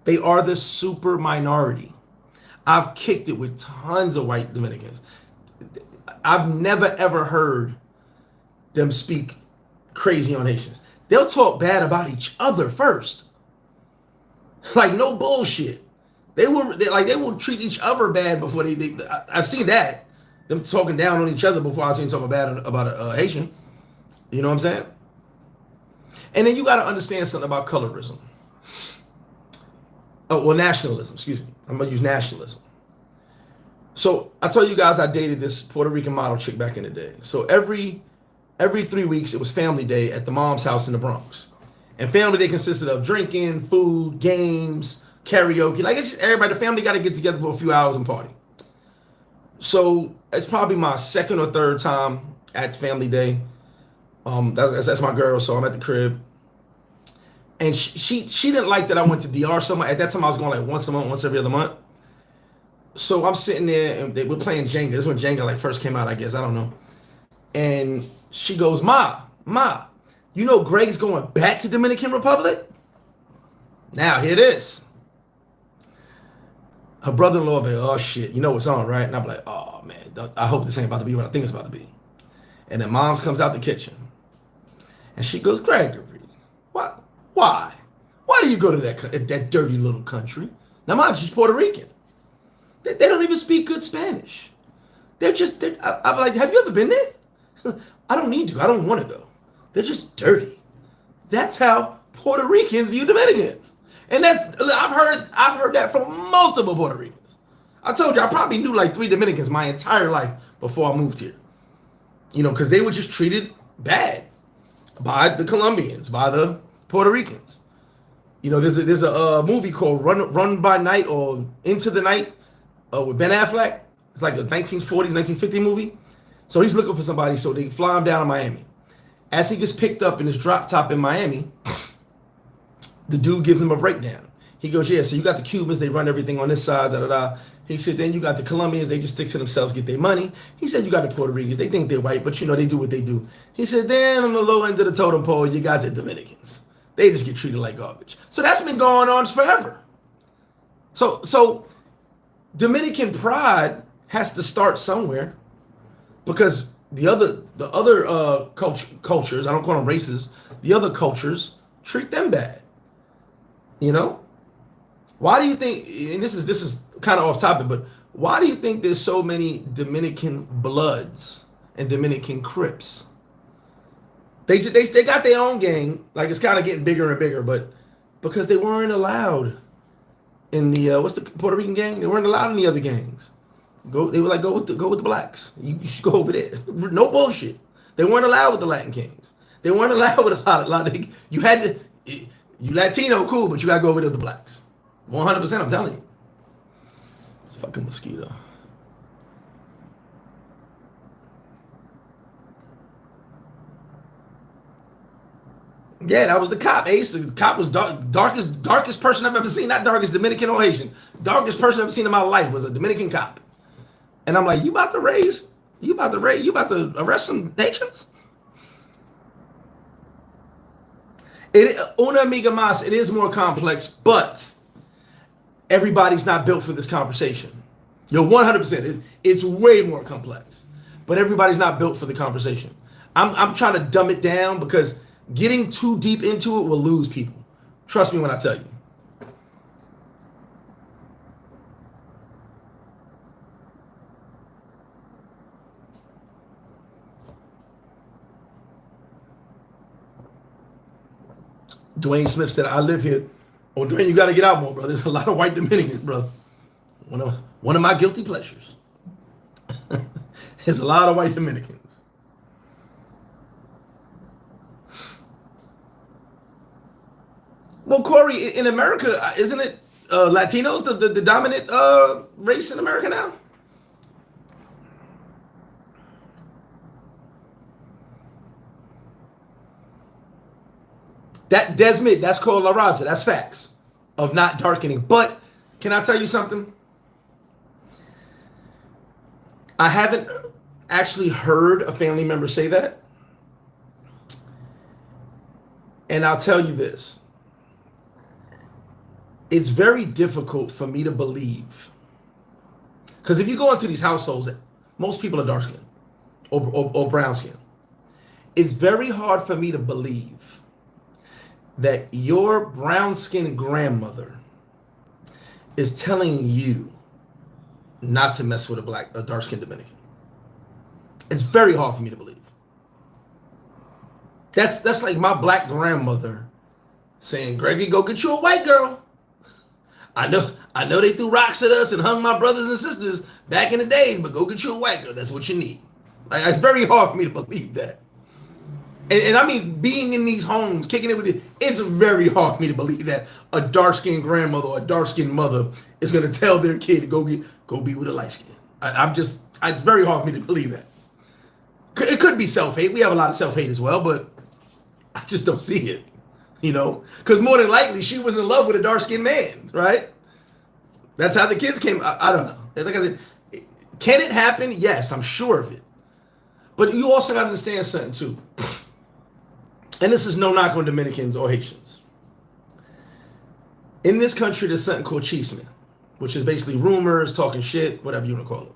They are the super minority. I've kicked it with tons of white Dominicans. I've never, ever heard them speak crazy on Haitians. They'll talk bad about each other first. Like, no bullshit. They will treat each other bad before I've seen that. Them talking down on each other before I seen something bad about a Haitian. You know what I'm saying? And then you got to understand something about colorism. Oh, well, nationalism, excuse me. I'm going to use nationalism. So I told you guys I dated this Puerto Rican model chick back in the day. So every 3 weeks, it was family day at the mom's house in the Bronx. And family day consisted of drinking, food, games, karaoke. Like, it's just everybody, the family got to get together for a few hours and party. So it's probably my second or third time at family day. That's my girl, so I'm at the crib. And she didn't like that I went to DR so much. At that time, I was going like once a month, once every other month. So I'm sitting there, and we're playing Jenga. This is when Jenga like first came out, I guess. I don't know. And she goes, Ma, you know Greg's going back to Dominican Republic? Now, here it is. Her brother-in-law be, oh, shit, you know what's on, right? And I'm like, oh, man, I hope this ain't about to be what I think it's about to be. And then Moms comes out the kitchen. And she goes, Gregory, what? Why? Why do you go to that dirty little country? Now, mind you, she's Puerto Rican. They don't even speak good Spanish. I'm like, have you ever been there? I don't need to. I don't want to go. They're just dirty. That's how Puerto Ricans view Dominicans. And I've heard that from multiple Puerto Ricans. I told you, I probably knew like 3 Dominicans my entire life before I moved here. You know, because they were just treated bad by the Colombians, by the Puerto Ricans. You know, there's a movie called Run by Night or Into the Night with Ben Affleck. It's like a 1940s, 1950 movie. So he's looking for somebody, so they fly him down to Miami. As he gets picked up in his drop top in Miami, the dude gives him a breakdown. He goes, yeah, so you got the Cubans, they run everything on this side, da-da-da. He said, then you got the Colombians, they just stick to themselves, get their money. He said, you got the Puerto Ricans, they think they're white, but you know, they do what they do. He said, then on the low end of the totem pole, you got the Dominicans. They just get treated like garbage. So that's been going on forever. So Dominican pride has to start somewhere, because the other cultures, I don't call them races, the other cultures treat them bad. You know? Why do you think, and this is kind of off topic, but why do you think there's so many Dominican Bloods and Dominican Crips? They got their own gang, like it's kind of getting bigger and bigger, but because they weren't allowed in the what's the Puerto Rican gang? They weren't allowed in the other gangs. They were like, go with the blacks. You should go over there. No bullshit. They weren't allowed with the Latin kings. They weren't allowed with a lot of you had to, you Latino, cool, but you gotta go over there with the blacks. 100%, I'm telling you. It's a fucking mosquito. Yeah, that was the cop. Ace, the cop was darkest person I've ever seen. Not darkest Dominican or Haitian. Darkest person I've ever seen in my life was a Dominican cop. And I'm like, you about to arrest some Haitians? Una amiga mas, it is more complex, but everybody's not built for this conversation. You're 100%. It's way more complex, but everybody's not built for the conversation. I'm trying to dumb it down because getting too deep into it will lose people. Trust me when I tell you. Dwayne Smith said, I live here. Oh, Dwayne, you got to get out more, brother. There's a lot of white Dominicans, brother. One of my guilty pleasures. There's a lot of white Dominicans. Well, Corey, in America, isn't it Latinos the dominant race in America now? That Desmond, that's called La Raza. That's facts of not darkening. But can I tell you something? I haven't actually heard a family member say that. And I'll tell you this. It's very difficult for me to believe. Because if you go into these households, most people are dark skinned or brown skinned. It's very hard for me to believe that your brown skinned grandmother is telling you not to mess with a dark-skinned Dominican. It's very hard for me to believe. That's like my black grandmother saying, Gregory, go get you a white girl. I know they threw rocks at us and hung my brothers and sisters back in the days, but go get you a white girl. That's what you need. Like, it's very hard for me to believe that. And I mean, being in these homes, kicking it with it, it's very hard for me to believe that a dark-skinned grandmother or a dark-skinned mother is going to tell their kid to go be with a light skin. It's very hard for me to believe that. It could be self-hate. We have a lot of self-hate as well, but I just don't see it, you know? Because more than likely, she was in love with a dark-skinned man, right? That's how the kids came. I don't know. Like I said, can it happen? Yes, I'm sure of it. But you also got to understand something, too. And this is no knock on Dominicans or Haitians. In this country, there's something called chisme, which is basically rumors, talking shit, whatever you want to call it.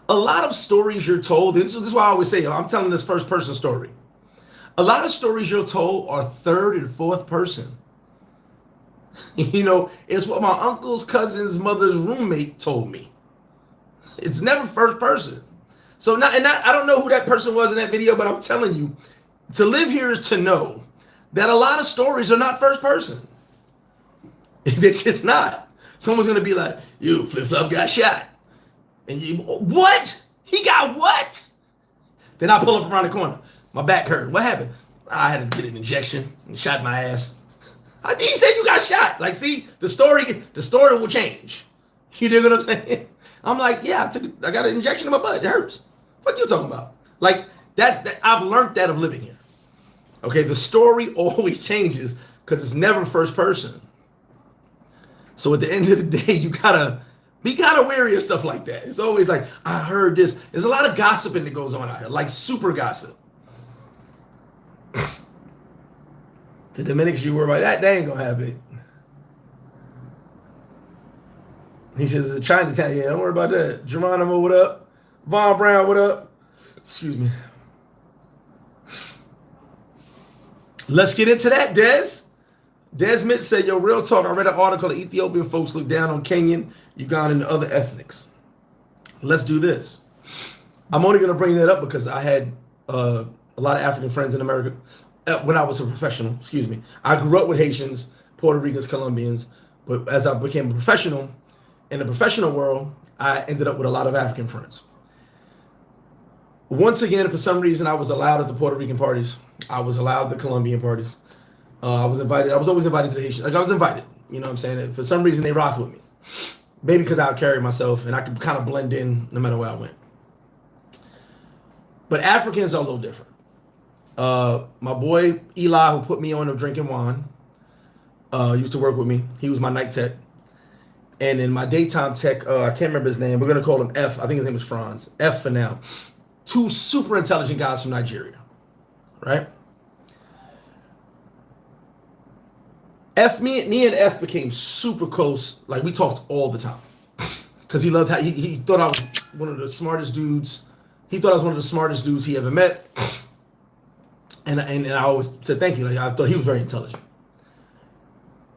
A lot of stories you're told, this is why I always say, I'm telling this first person story. A lot of stories you're told are third and fourth person. You know, it's what my uncle's cousin's mother's roommate told me. It's never first person. So I don't know who that person was in that video, but I'm telling you, to live here is to know that a lot of stories are not first person. They're just not. Someone's going to be like, you, FlipFlop got shot. And you, what? He got what? Then I pull up around the corner. My back hurt. What happened? I had to get an injection and shot my ass. He said you got shot. Like, see, the story will change. You dig what I'm saying? I'm like, yeah, I got an injection in my butt. It hurts. What you talking about? Like, that I've learned that of living here. Okay, the story always changes because it's never first person. So at the end of the day, you gotta be kind of wary of stuff like that. It's always like, I heard this. There's a lot of gossiping that goes on out here, like super gossip. The Dominicans, you worry about that, they ain't gonna have it. He says, it's a Chinatown. Yeah, don't worry about that. Geronimo, what up? Von Brown, what up? Excuse me. Let's get into that, Des. Desmond said, yo, real talk, I read an article that Ethiopian folks look down on Kenyan, Ugandan, and other ethnics. Let's do this. I'm only going to bring that up because I had a lot of African friends in America when I was a professional, excuse me. I grew up with Haitians, Puerto Ricans, Colombians, but as I became a professional, in the professional world, I ended up with a lot of African friends. Once again, for some reason, I was allowed at the Puerto Rican parties. I was allowed at the Colombian parties. I was invited. I was always invited to the Haitian. Like, I was invited. You know what I'm saying? For some reason, they rocked with me. Maybe because I would carry myself and I could kind of blend in no matter where I went. But Africans are a little different. My boy Eli, who put me on of drinking wine, used to work with me. He was my night tech. And in my daytime tech, I can't remember his name. We're going to call him F. I think his name was Franz. F for now. Two super intelligent guys from Nigeria. Right? Me and F became super close. Like, we talked all the time. Because he loved how he thought I was one of the smartest dudes. He thought I was one of the smartest dudes he ever met. And I always said thank you. Like, I thought he was very intelligent.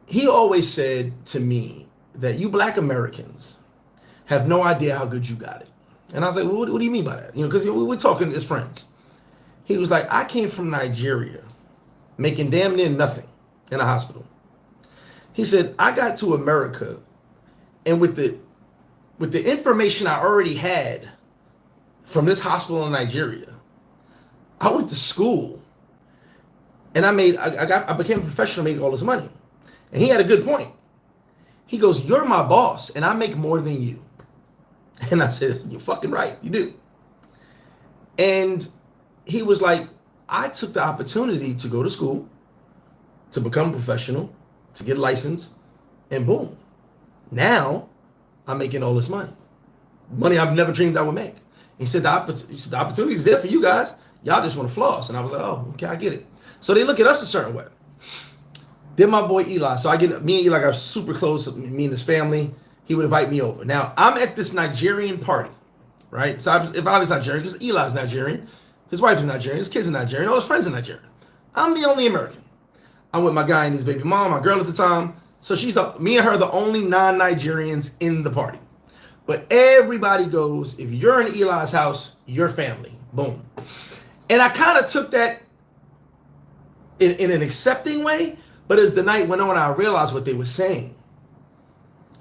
He always said to me that you black Americans have no idea how good you got it. And I was like, well, what do you mean by that? You know, because we were talking as friends. He was like, I came from Nigeria making damn near nothing in a hospital. He said, I got to America, and with the information I already had from this hospital in Nigeria, I went to school, and I became a professional making all this money. And he had a good point. He goes, you're my boss, and I make more than you. And I said, you're fucking right, you do. And he was like, I took the opportunity to go to school, to become a professional, to get licensed, and boom. Now, I'm making all this money. Money I've never dreamed I would make. He said, the opportunity is there for you guys. Y'all just want to floss. And I was like, oh, okay, I get it. So they look at us a certain way. Then my boy Eli. So me and Eli got super close, me and his family. He would invite me over. Now, I'm at this Nigerian party, right? So if I was Nigerian, because Eli's Nigerian, his wife is Nigerian, his kids are Nigerian, all his friends are Nigerian. I'm the only American. I'm with my guy and his baby mom, my girl at the time, So me and her, the only non-Nigerians in the party. But everybody goes, if you're in Eli's house, you're family. Boom. And I kind of took that in an accepting way, but as the night went on, I realized what they were saying.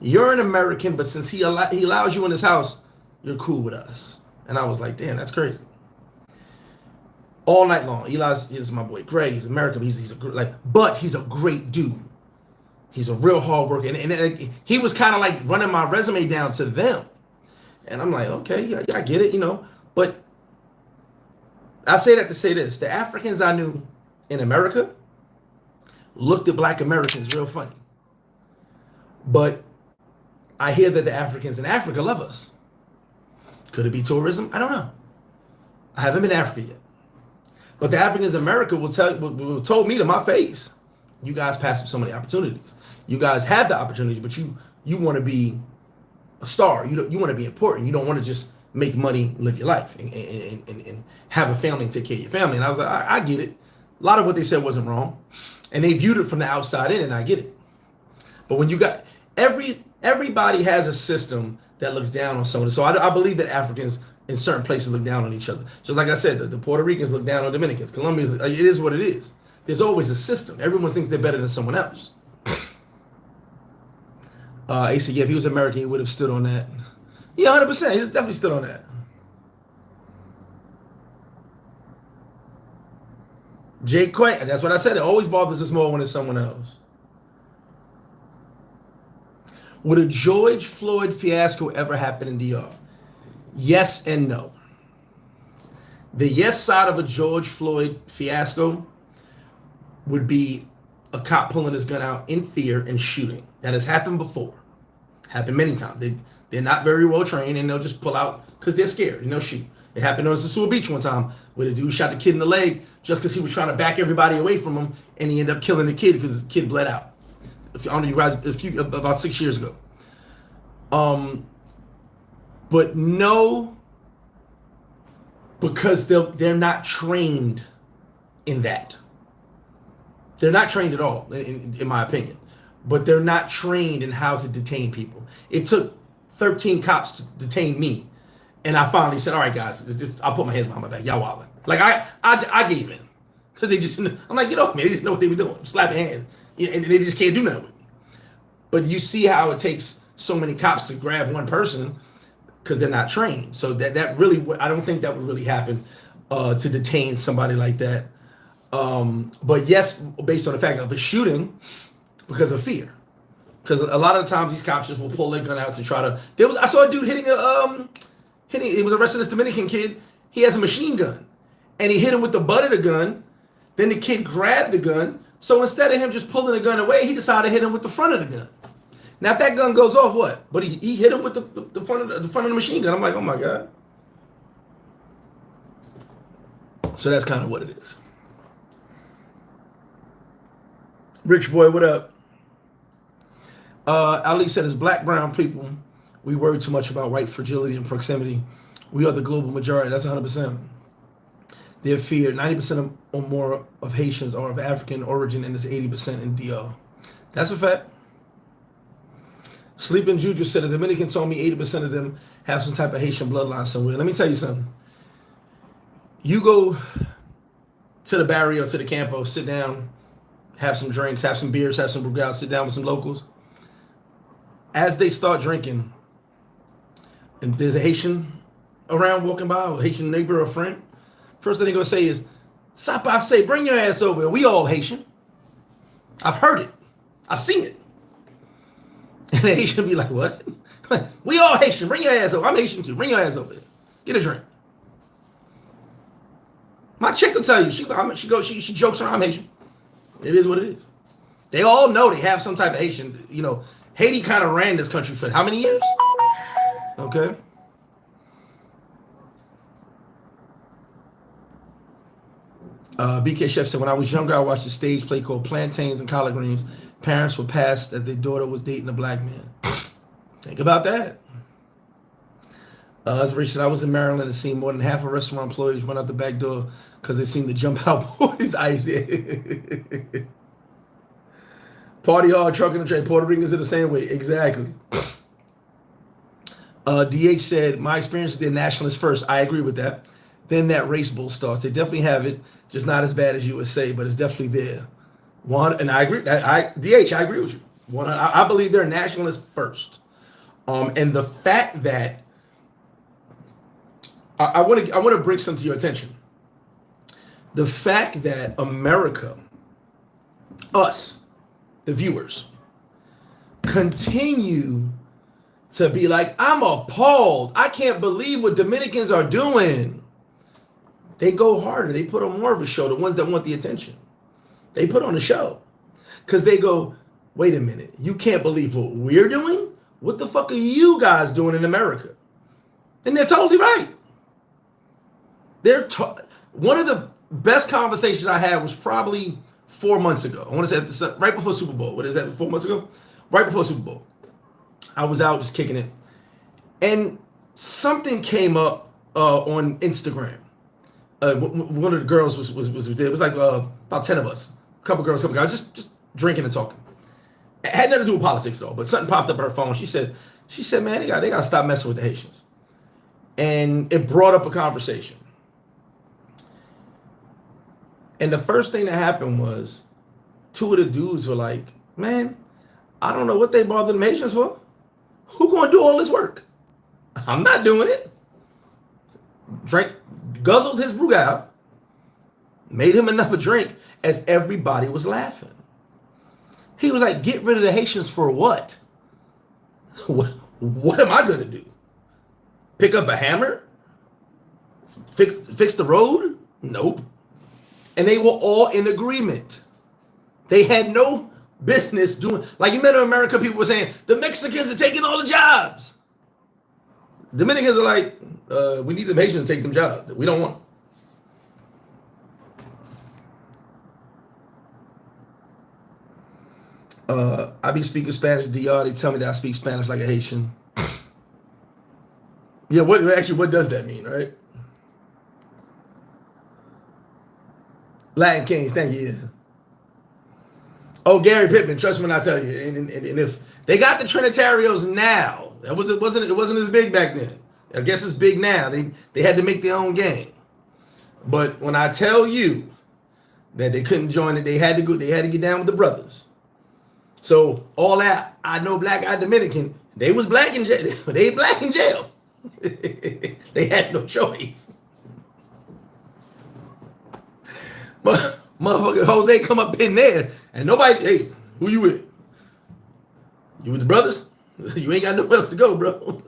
You're an American, but since he allows you in his house, you're cool with us. And I was like, damn, that's crazy. All night long, Eli's is my boy Greg. He's American, but he's a great dude. He's a real hard worker, and he was kind of like running my resume down to them. And I'm like, okay, yeah, I get it, But I say that to say this: the Africans I knew in America looked at Black Americans real funny. But I hear that the Africans in Africa love us. Could it be tourism? I don't know. I haven't been to Africa yet. But the Africans in America will told me to my face, you guys pass up so many opportunities. You guys have the opportunities, but you want to be a star. You want to be important. You don't want to just make money, live your life, and have a family and take care of your family. And I was like, I get it. A lot of what they said wasn't wrong. And they viewed it from the outside in, and I get it. But when you got everybody has a system that looks down on someone. So I believe that Africans in certain places look down on each other. Just like I said, the Puerto Ricans look down on Dominicans. Colombians, it is what it is. There's always a system. Everyone thinks they're better than someone else. He said, yeah, if he was American, he would have stood on that. Yeah, 100%. He definitely stood on that. Jake Quay, that's what I said. It always bothers us more when it's someone else. Would a George Floyd fiasco ever happen in DR? Yes and no. The yes side of a George Floyd fiasco would be a cop pulling his gun out in fear and shooting. That has happened before. Happened many times. They're not very well trained, and they'll just pull out because they're scared and they'll shoot. It happened on Sosua Beach one time where the dude shot the kid in the leg just because he was trying to back everybody away from him, and he ended up killing the kid because the kid bled out. About 6 years ago. But no, because they're not trained in that. They're not trained at all, in my opinion. But they're not trained in how to detain people. It took 13 cops to detain me, and I finally said, "All right, guys, I'll put my hands behind my back. Y'all wildin'." Like I gave in because they just. I'm like, get off me. They just know what they were doing. Slapping hands, and they just can't do nothing with me. But you see how it takes so many cops to grab one person because they're not trained. So that really, I don't think that would really happen to detain somebody like that. But yes, based on the fact of a shooting because of fear. Because a lot of the times these cops just will pull their gun out to try to. I saw a dude hitting he was arresting this Dominican kid. He has a machine gun, and he hit him with the butt of the gun. Then the kid grabbed the gun. So instead of him just pulling the gun away, he decided to hit him with the front of the gun. Now, if that gun goes off, what? But he hit him with the front of the machine gun. I'm like, oh my God. So that's kind of what it is. Rich boy, what up? Ali said, as Black, brown people, we worry too much about white fragility and proximity. We are the global majority. That's 100%. Their fear, 90% or more of Haitians are of African origin, and it's 80% in DR. That's a fact. Sleeping Juju said, a Dominican told me 80% of them have some type of Haitian bloodline somewhere. Let me tell you something. You go to the barrio, to the campo, sit down, have some drinks, have some beers, have some brugal, sit down with some locals. As they start drinking, and there's a Haitian around walking by, or a Haitian neighbor or friend, first thing they're going to say is, Sapa say, bring your ass over here. We all Haitian. I've heard it. I've seen it. And the Haitian be like, what? We all Haitian. Bring your ass over. I'm Haitian too. Bring your ass over here. Get a drink. My chick will tell you. She jokes around. I'm Haitian. It is what it is. They all know they have some type of Haitian. Haiti kind of ran this country for how many years? Okay. BK Chef said, when I was younger, I watched a stage play called Plantains and Collard Greens. Parents were passed that their daughter was dating a black man. Think about that. As Rich said, I was in Maryland and seen more than half of restaurant employees run out the back door because they seen the Jump Out Boys ice. Party hard, truck in the train. Puerto Ricans are the same way. Exactly. DH said, my experience with the nationalists first. I agree with that. Then that race bull starts. They definitely have it, just not as bad as you would say, but it's definitely there. And I agree. DH, I agree with you. I believe they're nationalists first. And the fact that I want to bring something to your attention. The fact that America, us, the viewers, continue to be like, I'm appalled. I can't believe what Dominicans are doing. They go harder. They put on more of a show, the ones that want the attention. They put on a show. Because they go, wait a minute, you can't believe what we're doing? What the fuck are you guys doing in America? And they're totally right. One of the best conversations I had was probably 4 months ago. I want to say right before Super Bowl. What is that, 4 months ago? Right before Super Bowl. I was out just kicking it. And something came up on Instagram. One of the girls was there. It was like about 10 of us. A couple girls, couple guys, just drinking and talking. It had nothing to do with politics though, but something popped up on her phone. She said, man, they gotta stop messing with the Haitians. And it brought up a conversation. And the first thing that happened was two of the dudes were like, man, I don't know what they bother them Haitians for. Who gonna do all this work? I'm not doing it. Guzzled his Brugal, made him enough a drink as everybody was laughing. He was like, get rid of the Haitians for what? What am I gonna do? Pick up a hammer? Fix the road? Nope. And they were all in agreement. They had no business doing, like in Middle America, people were saying, the Mexicans are taking all the jobs. Dominicans are like, we need the Haitians to take them jobs. We don't want them. I be speaking Spanish, DR. They tell me that I speak Spanish like a Haitian. Yeah, what does that mean, right? Latin Kings, thank you. Yeah. Oh, Gary Pittman, trust me when I tell you. And if they got the Trinitarios now, it wasn't as big back then. I guess it's big now. They had to make their own game. But when I tell you that they couldn't join it, they had to get down with the brothers. So all that I know black, I Dominican, they was black in jail. They black in jail. They had no choice. But motherfucker Jose come up in there and nobody, hey, who you with? You with the brothers? You ain't got nowhere else to go, bro.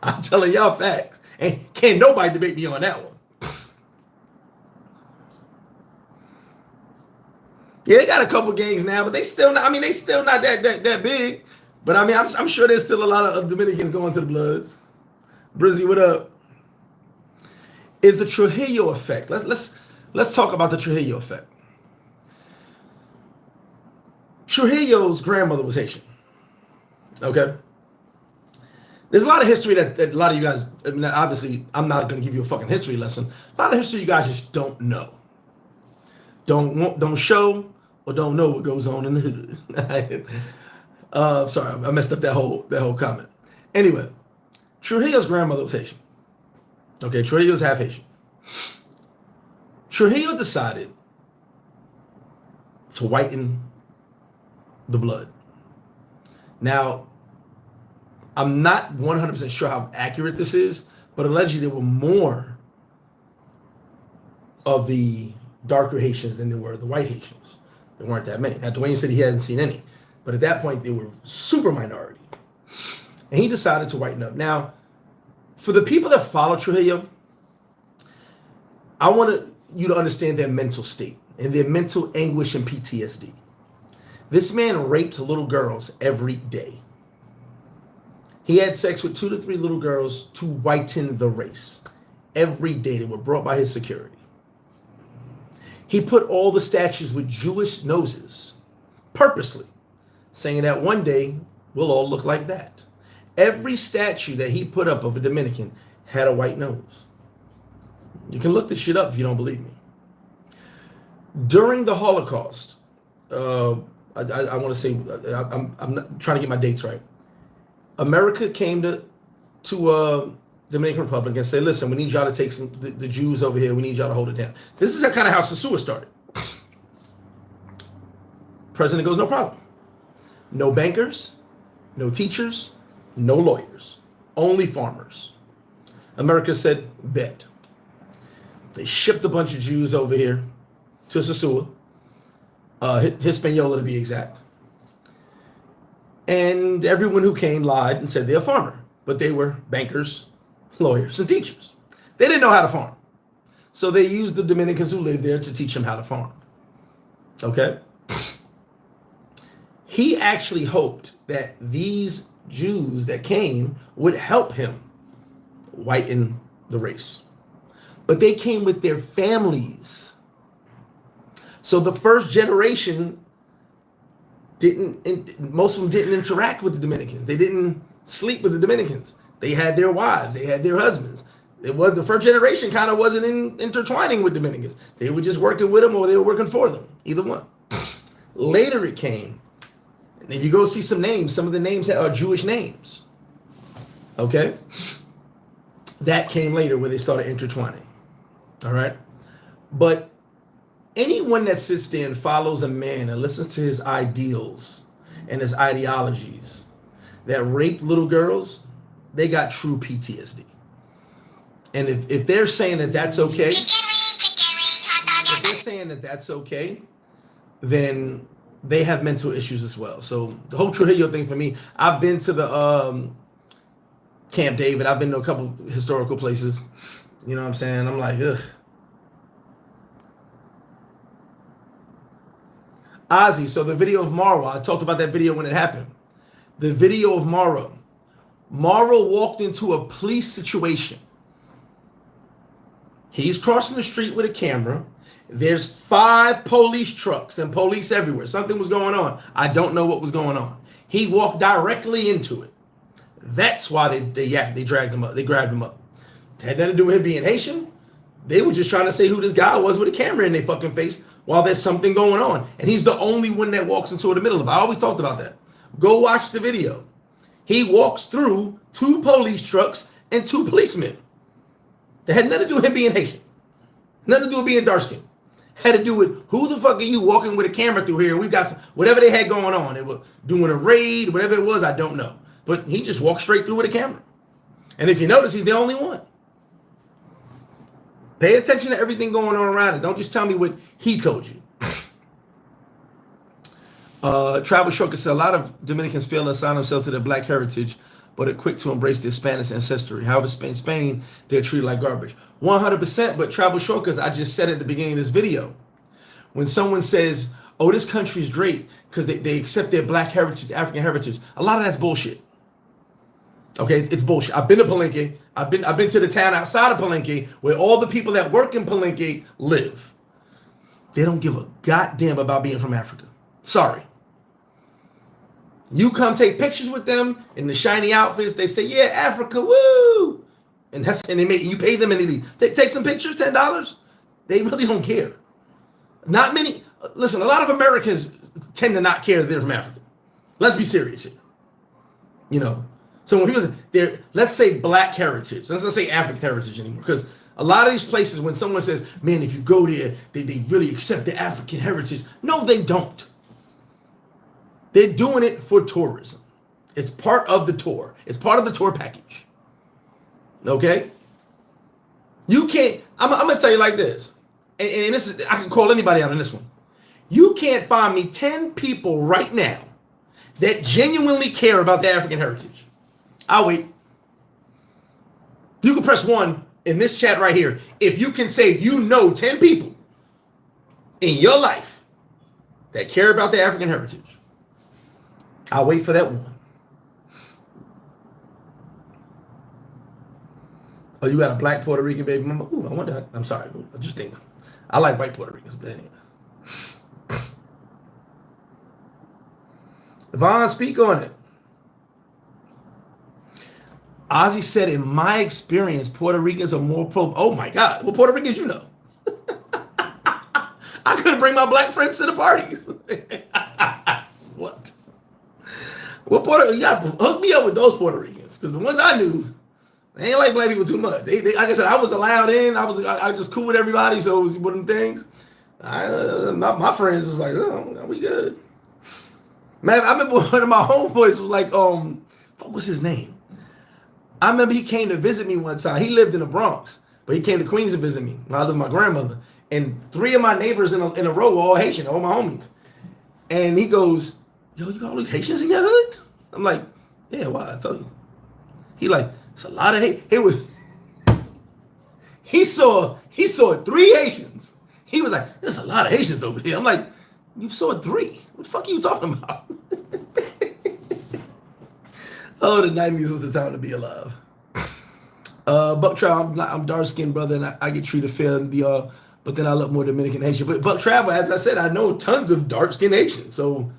I'm telling y'all facts. And can't nobody debate me on that one. Yeah, they got a couple gangs now, but they still not that big. But I mean, I'm sure there's still a lot of Dominicans going to the Bloods. Brizzy, what up? Is the Trujillo effect. Let's talk about the Trujillo effect. Trujillo's grandmother was Haitian. Okay? There's a lot of history that a lot of you guys, I mean, obviously, I'm not going to give you a fucking history lesson. A lot of history you guys just don't know. Don't show or don't know what goes on in the hood. Sorry, I messed up that whole comment. Anyway, Trujillo's grandmother was Haitian. Okay, Trujillo's half Haitian. Trujillo decided to whiten the blood. Now, I'm not 100% sure how accurate this is, but allegedly there were more of the darker Haitians than there were the white Haitians. There weren't that many. Now, Dwayne said he hadn't seen any, but at that point, they were super minority. And he decided to whiten up. Now, for the people that follow Trujillo, I want you to understand their mental state and their mental anguish and PTSD. This man raped little girls every day. He had sex with 2 to 3 little girls to whiten the race. Every day they were brought by his security. He put all the statues with Jewish noses, purposely, saying that one day we'll all look like that. Every statue that he put up of a Dominican had a white nose. You can look this shit up if you don't believe me. During the Holocaust, I want to say, I'm not trying to get my dates right. America came to Dominican Republic and said, listen, we need y'all to take the Jews over here. We need y'all to hold it down. This is kind of how Sosua started. President goes, no problem. No bankers, no teachers, no lawyers, only farmers. America said, bet. They shipped a bunch of Jews over here to Sosua, Hispaniola to be exact. And everyone who came lied and said they're a farmer, but they were bankers, lawyers, and teachers. They didn't know how to farm. So they used the Dominicans who lived there to teach them how to farm. Okay? He actually hoped that these Jews that came would help him whiten the race. But they came with their families. So the first generation most of them didn't interact with the Dominicans. They didn't sleep with the Dominicans. They had their wives, they had their husbands. It was the first generation kind of wasn't intertwining with Dominicans. They were just working with them or they were working for them, either one. Later it came, and if you go see some names, some of the names are Jewish names. Okay? That came later where they started intertwining. All right? But anyone that sits there and follows a man and listens to his ideals and his ideologies that raped little girls, they got true PTSD. And if they're saying that that's okay, then they have mental issues as well. So the whole Trujillo thing for me, I've been to the Camp David. I've been to a couple historical places. You know what I'm saying? I'm like, ugh. Ozzy, so the video of Mara, I talked about that video when it happened. The video of Mara walked into a police situation. He's crossing the street with a camera. There's 5 police trucks and police everywhere. Something was going on. I don't know what was going on. He walked directly into it. That's why they dragged him up. They grabbed him up. It had nothing to do with him being Haitian. They were just trying to say who this guy was with a camera in their fucking face while there's something going on. And he's the only one that walks into the middle of it. I always talked about that. Go watch the video. He walks through 2 police trucks and 2 policemen. That had nothing to do with him being Haitian. Nothing to do with being dark skinned. Had to do with who the fuck are you walking with a camera through here? And we've got whatever they had going on. They were doing a raid, whatever it was, I don't know. But he just walked straight through with a camera. And if you notice, he's the only one. Pay attention to everything going on around it. Don't just tell me what he told you. Travel Shortcut said a lot of Dominicans fail to assign themselves to their black heritage, but are quick to embrace their Spanish ancestry. However, in Spain, they're treated like garbage. 100%, but Travel Shortcuts, I just said at the beginning of this video, when someone says, oh, this country is great because they accept their black heritage, African heritage, a lot of that's bullshit. Okay, it's bullshit. I've been to Palenque. I've been to the town outside of Palenque where all the people that work in Palenque live. They don't give a goddamn about being from Africa. Sorry. You come take pictures with them in the shiny outfits. They say, yeah, Africa, woo. And you pay them and they leave. Take some pictures, $10. They really don't care. Not many. Listen, a lot of Americans tend to not care that they're from Africa. Let's be serious here. You know, so when people say they're, let's say black heritage, let's not say African heritage anymore, because a lot of these places, when someone says, man, if you go there, they really accept the African heritage. No, they don't. They're doing it for tourism. It's part of the tour. It's part of the tour package. Okay? You can't, I'm going to tell you like this, and this is, I can call anybody out on this one. You can't find me 10 people right now that genuinely care about the African heritage. I'll wait. You can press 1 in this chat right here if you can say you know 10 people in your life that care about the African heritage. I'll wait for that one. Oh, you got a black Puerto Rican baby mama? Ooh, I wonder. I'm sorry. I just think I like white Puerto Ricans, but anyway. Yvonne, speak on it. Ozzy said, in my experience, Puerto Ricans are more pro. Oh my God. Well, Puerto Ricans, you know. I couldn't bring my black friends to the parties. What Puerto? You got to hook me up with those Puerto Ricans, because the ones I knew, they ain't like black people too much. They like I said, I was allowed in. I was just cool with everybody, so it was one of them things. My friends was like, oh, we good. Man, I remember one of my homeboys was like, what was his name? I remember he came to visit me one time. He lived in the Bronx, but he came to Queens to visit me when I lived with my grandmother. And 3 of my neighbors in a row were all Haitian, all my homies. And he goes, yo, you got all these Haitians in your hood? I'm like, yeah, why? I told you. He like, it's a lot of hate. He saw 3 Haitians. He was like, there's a lot of Haitians over here. I'm like, you saw 3. What the fuck are you talking about? Oh, the 90s was the time to be alive. Buck Travel, I'm dark-skinned, brother, and I get treated fair in DR, but then I look more Dominican-Haitian. But Buck Travel, as I said, I know tons of dark-skinned Haitians, so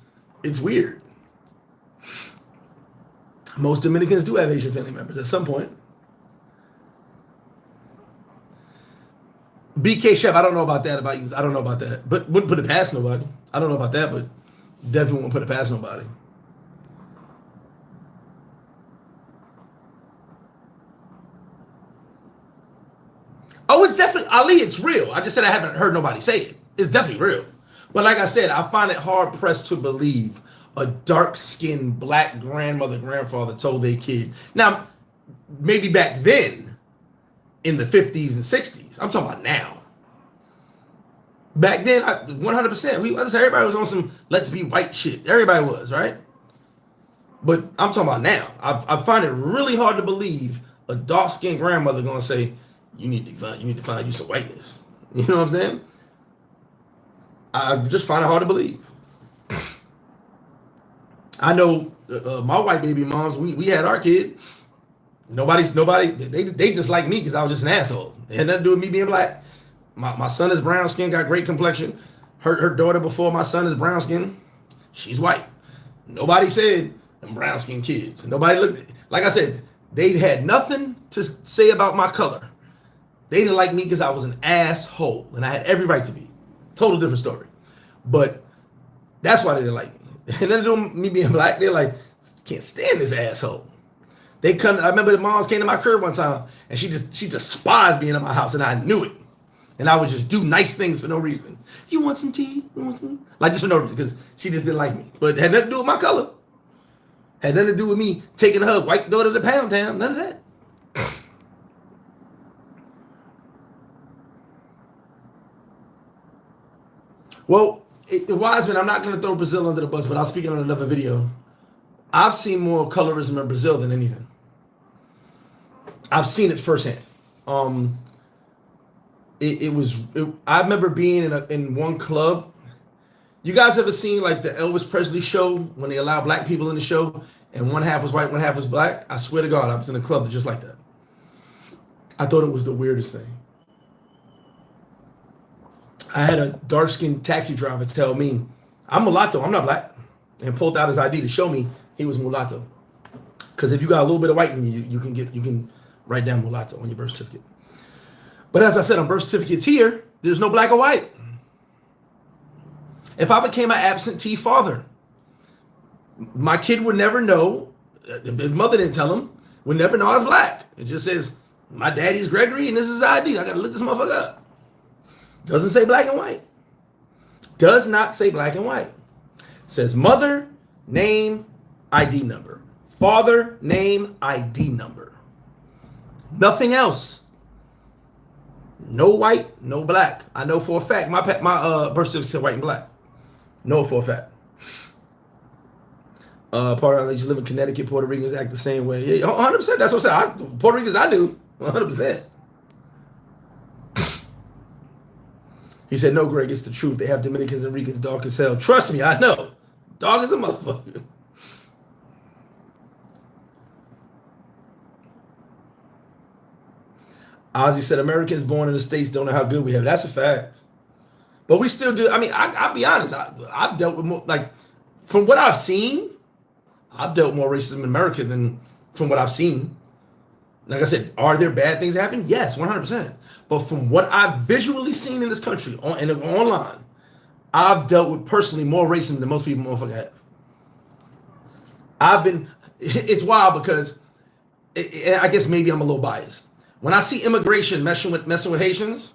it's weird. Most Dominicans do have Asian family members at some point. BK Chef, I don't know about that. I don't know about that. But wouldn't put it past nobody. I don't know about that, but definitely wouldn't put it past nobody. Oh, it's definitely, Ali, it's real. I just said I haven't heard nobody say it. It's definitely real. But like I said, I find it hard-pressed to believe a dark-skinned black grandmother, grandfather told their kid. Now, maybe back then, in the 50s and 60s. I'm talking about now. Back then, 100%. Everybody was on some let's be white shit. Everybody was, right? But I'm talking about now. I find it really hard to believe a dark-skinned grandmother gonna say, you need to find you some whiteness. You know what I'm saying? I just find it hard to believe. I know my white baby moms, we had our kid. Nobody, they just like me because I was just an asshole. It had nothing to do with me being black. My son is brown skin, got great complexion. Her daughter before my son is brown skin. She's white. Nobody said them brown skin kids. Nobody looked, like I said, they had nothing to say about my color. They didn't like me because I was an asshole and I had every right to be. Total different story. But that's why they didn't like me. And then to do me being black, they're like, can't stand this asshole. They come. I remember the moms came to my crib one time, and she despised being in my house, and I knew it. And I would just do nice things for no reason. You want some tea? You want some? Like just for no reason, because she just didn't like me. But it had nothing to do with my color. Had nothing to do with me taking her white daughter to Pound Town. None of that. Well, Wiseman, I'm not going to throw Brazil under the bus, but I'll speak on another video. I've seen more colorism in Brazil than anything. I've seen it firsthand. I remember being in one club. You guys ever seen like the Elvis Presley show when they allow black people in the show and one half was white, one half was black? I swear to God, I was in a club just like that. I thought it was the weirdest thing. I had a dark-skinned taxi driver tell me, I'm mulatto, I'm not black, and pulled out his ID to show me he was mulatto. Because if you got a little bit of white in you, you can write down mulatto on your birth certificate. But as I said, on birth certificates here, there's no black or white. If I became an absentee father, my kid would never know, if his mother didn't tell him, would never know I was black. It just says, my daddy's Gregory and this is his ID. I got to look this motherfucker up. Doesn't say black and white. Does not say black and white. Says mother, name, ID number. Father, name, ID number. Nothing else. No white, no black. I know for a fact. My birth certificate said white and black. Know for a fact. Part of you live in Connecticut, Puerto Ricans act the same way. Yeah, 100%. That's what I said. Puerto Ricans, I do. 100%. He said, no, Greg, it's the truth. They have Dominicans and Ricans dark as hell. Trust me, I know. Dog is a motherfucker. Ozzy said, Americans born in the States don't know how good we have. That's a fact. But we still do. I mean, I'll be honest. I've dealt with more, like, from what I've seen, I've dealt more racism in America than from what I've seen. Like I said, are there bad things that happen? Yes, 100%. But from what I've visually seen in this country and online, I've dealt with personally more racism than most people motherfucker have. It's wild because I guess maybe I'm a little biased. When I see immigration messing with Haitians,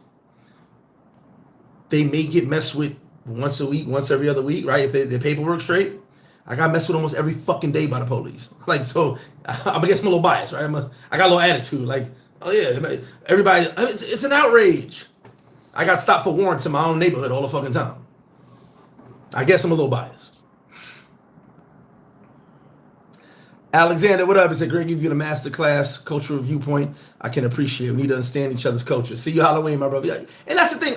they may get messed with once a week, once every other week, right? If their paperwork straight. I got messed with almost every fucking day by the police. Like, so I guess I'm a little biased, right? I got a little attitude. Like, oh yeah, everybody, it's an outrage. I got stopped for warrants in my own neighborhood all the fucking time. I guess I'm a little biased. Alexander, what up? He said, Greg, give you the master class, cultural viewpoint. I can appreciate. We need to understand each other's culture. See you Halloween, my brother. And that's the thing.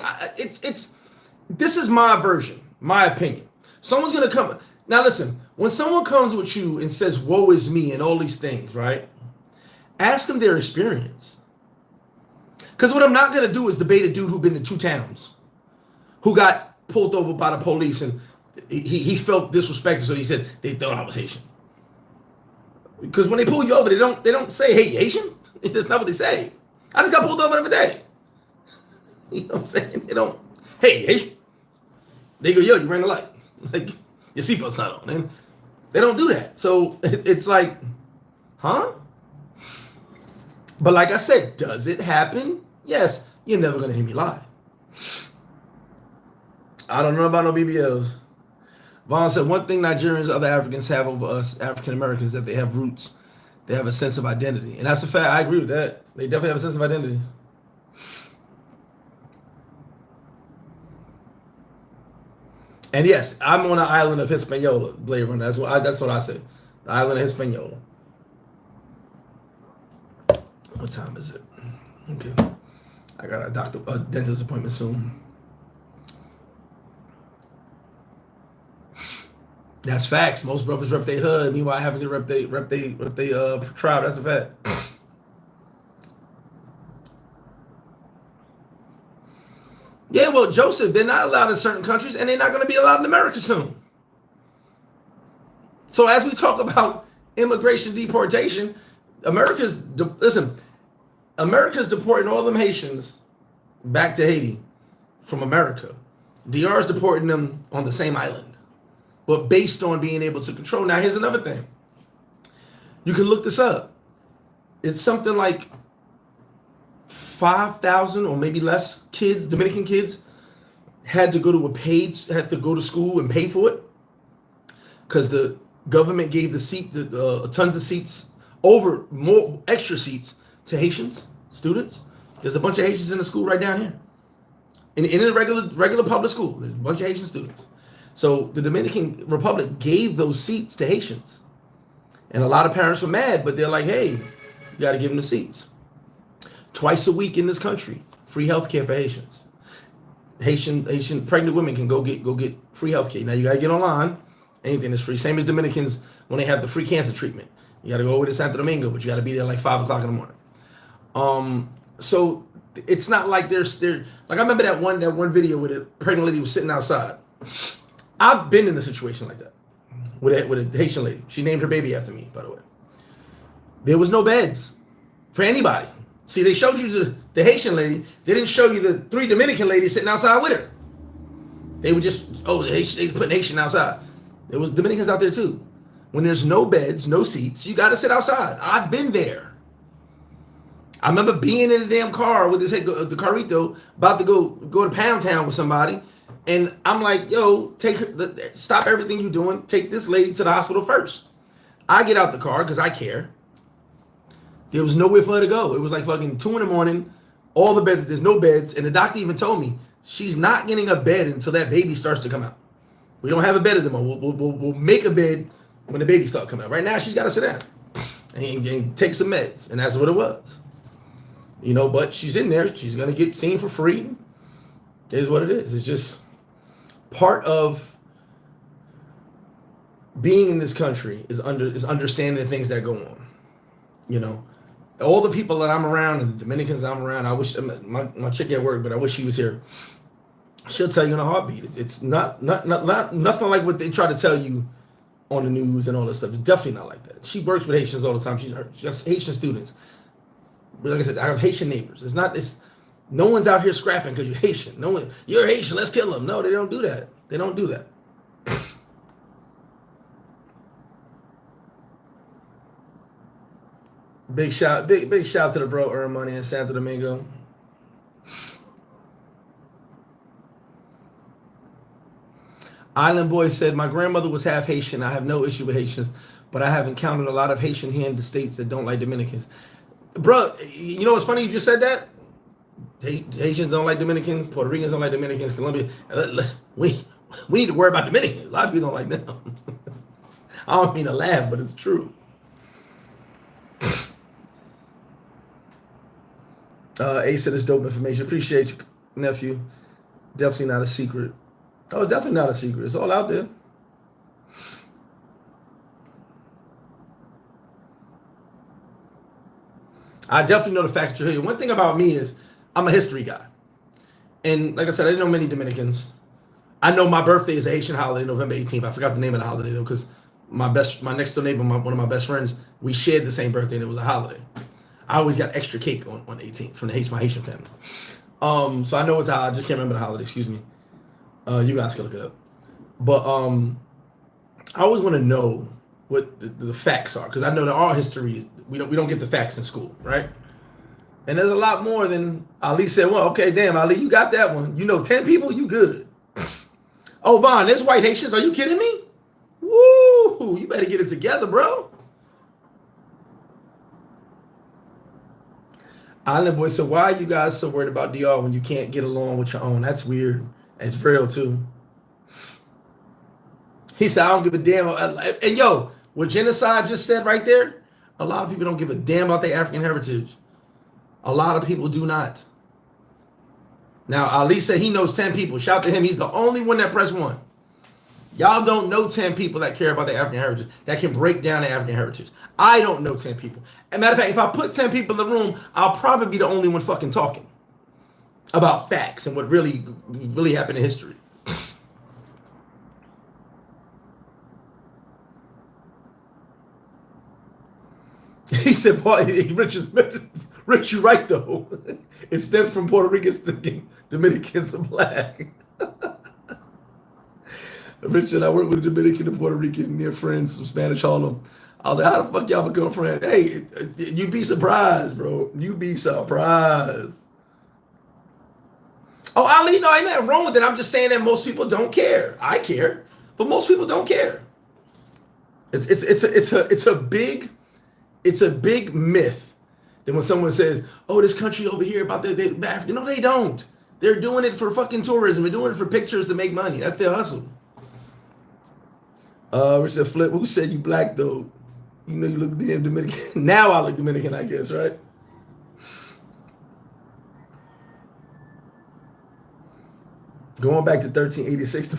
This is my version, my opinion. Someone's gonna come. Now listen, when someone comes with you and says, woe is me and all these things, right? Ask them their experience. Because what I'm not gonna do is debate a dude who's been to 2 towns, who got pulled over by the police and he felt disrespected, so he said they thought I was Haitian. Because when they pull you over, they don't say, hey, Haitian? That's not what they say. I just got pulled over every day. You know what I'm saying? They don't, hey, Haitian. They go, yo, you ran the light. Like, your seatbelt's not on. And they don't do that. So it's like, huh? But like I said, does it happen? Yes. You're never going to hear me lie. I don't know about no BBLs. Vaughn said, one thing Nigerians and other Africans have over us, African Americans, that they have roots. They have a sense of identity. And that's a fact. I agree with that. They definitely have a sense of identity. And yes, I'm on the island of Hispaniola, Blade Runner. That's what I said. The island of Hispaniola. What time is it? Okay. I got a dentist appointment soon. That's facts. Most brothers rep their hood. Meanwhile, having to rep they tribe. That's a fact. Yeah, well, Joseph, they're not allowed in certain countries, and they're not going to be allowed in America soon. So as we talk about immigration deportation, America's deporting all them Haitians back to Haiti from America. DR is deporting them on the same island, but based on being able to control. Now, here's another thing. You can look this up. It's something like 5,000 or maybe less kids, Dominican kids, had to go to school and pay for it because the government gave tons of seats, more extra seats to Haitians students. There's a bunch of Haitians in the school right down here. In a regular public school, there's a bunch of Haitian students. So the Dominican Republic gave those seats to Haitians. And a lot of parents were mad, but they're like, hey, you got to give them the seats. Twice a week in this country, free health care for Haitians. Haitian pregnant women can go get free health care. Now you got to get online. Anything is free. Same as Dominicans when they have the free cancer treatment. You got to go over to Santo Domingo, but you got to be there like 5 o'clock in the morning. So it's not like they're like I remember that one video where the pregnant lady was sitting outside. I've been in a situation like that with a Haitian lady. She named her baby after me, by the way. There was no beds for anybody. See, they showed you the Haitian lady. They didn't show you the 3 Dominican ladies sitting outside with her. They were just, they put Haitian outside. There was Dominicans out there too. When there's no beds, no seats, you got to sit outside. I've been there. I remember being in a damn car with the carrito, about to go to Pound Town with somebody. And I'm like, yo, stop everything you're doing. Take this lady to the hospital first. I get out the car because I care. There was nowhere for her to go. It was like fucking 2 in the morning. All the beds, there's no beds. And the doctor even told me she's not getting a bed until that baby starts to come out. We don't have a bed anymore. We'll make a bed when the baby starts coming out. Right now, she's got to sit down and take some meds. And that's what it was. You know, but she's in there. She's going to get seen for free. It is what it is. It's just part of being in this country is understanding the things that go on. You know, all the people that I'm around and the Dominicans I'm around, I wish my chick at work, but I wish she was here. She'll tell you in a heartbeat. It's not nothing like what they try to tell you on the news and all this stuff. It's definitely not like that. She works with Haitians all the time. She's just Haitian students. But like I said, I have Haitian neighbors. No one's out here scrapping because you're Haitian. No one, you're Haitian, let's kill them. No, they don't do that. They don't do that. big shout to the bro Earn Money in Santo Domingo. Island Boy said, my grandmother was half Haitian. I have no issue with Haitians, but I have encountered a lot of Haitian here in the States that don't like Dominicans. Bro, you know what's funny? You just said that? Haitians don't like Dominicans. Puerto Ricans don't like Dominicans. Colombia. We need to worry about Dominicans. A lot of people don't like them. I don't mean to laugh, but it's true. Ace said it's dope information. Appreciate you, nephew. Definitely not a secret. Oh, it's definitely not a secret. It's all out there. I definitely know the facts you're here. One thing about me is I'm a history guy. And like I said, I didn't know many Dominicans. I know my birthday is a Haitian holiday, November 18th. I forgot the name of the holiday though, because my next door neighbor, one of my best friends, we shared the same birthday and it was a holiday. I always got extra cake on 18th from my Haitian family. So I know it's I just can't remember the holiday, excuse me. You guys can look it up. But I always want to know what the facts are, because I know that our history, we don't get the facts in school, right? And there's a lot more than Ali said. Well, okay, damn, Ali, you got that one. You know 10 people, you good. Oh, Vaughn, there's white Haitians. Are you kidding me? Woo! You better get it together, bro. Island Boy said, why are you guys so worried about DR when you can't get along with your own? That's weird. It's real, too. He said, I don't give a damn. And yo, what genocide just said right there, a lot of people don't give a damn about their African heritage. A lot of people do not. Now, Ali said he knows 10 people. Shout to him. He's the only one that pressed 1. Y'all don't know 10 people that care about their African heritage, that can break down their African heritage. I don't know 10 people. As a matter of fact, if I put 10 people in the room, I'll probably be the only one fucking talking about facts and what really happened in history. He said, boy, Rich, you right, though. It stems from Puerto Ricans thinking Dominicans are black. Richard, I work with a Dominican and Puerto Rican near friends from Spanish Harlem. I was like, how the fuck y'all become friends? Hey, you'd be surprised, bro. You'd be surprised. Oh, Ali, no, ain't nothing wrong with it. I'm just saying that most people don't care. I care, but most people don't care. It's a big myth that when someone says, "Oh, this country over here about the African," no, they don't. They're doing it for fucking tourism. They're doing it for pictures to make money. That's their hustle. Richard Flip, who said you black though? You know you look damn Dominican. Now I look Dominican, I guess, right? Going back to 1386.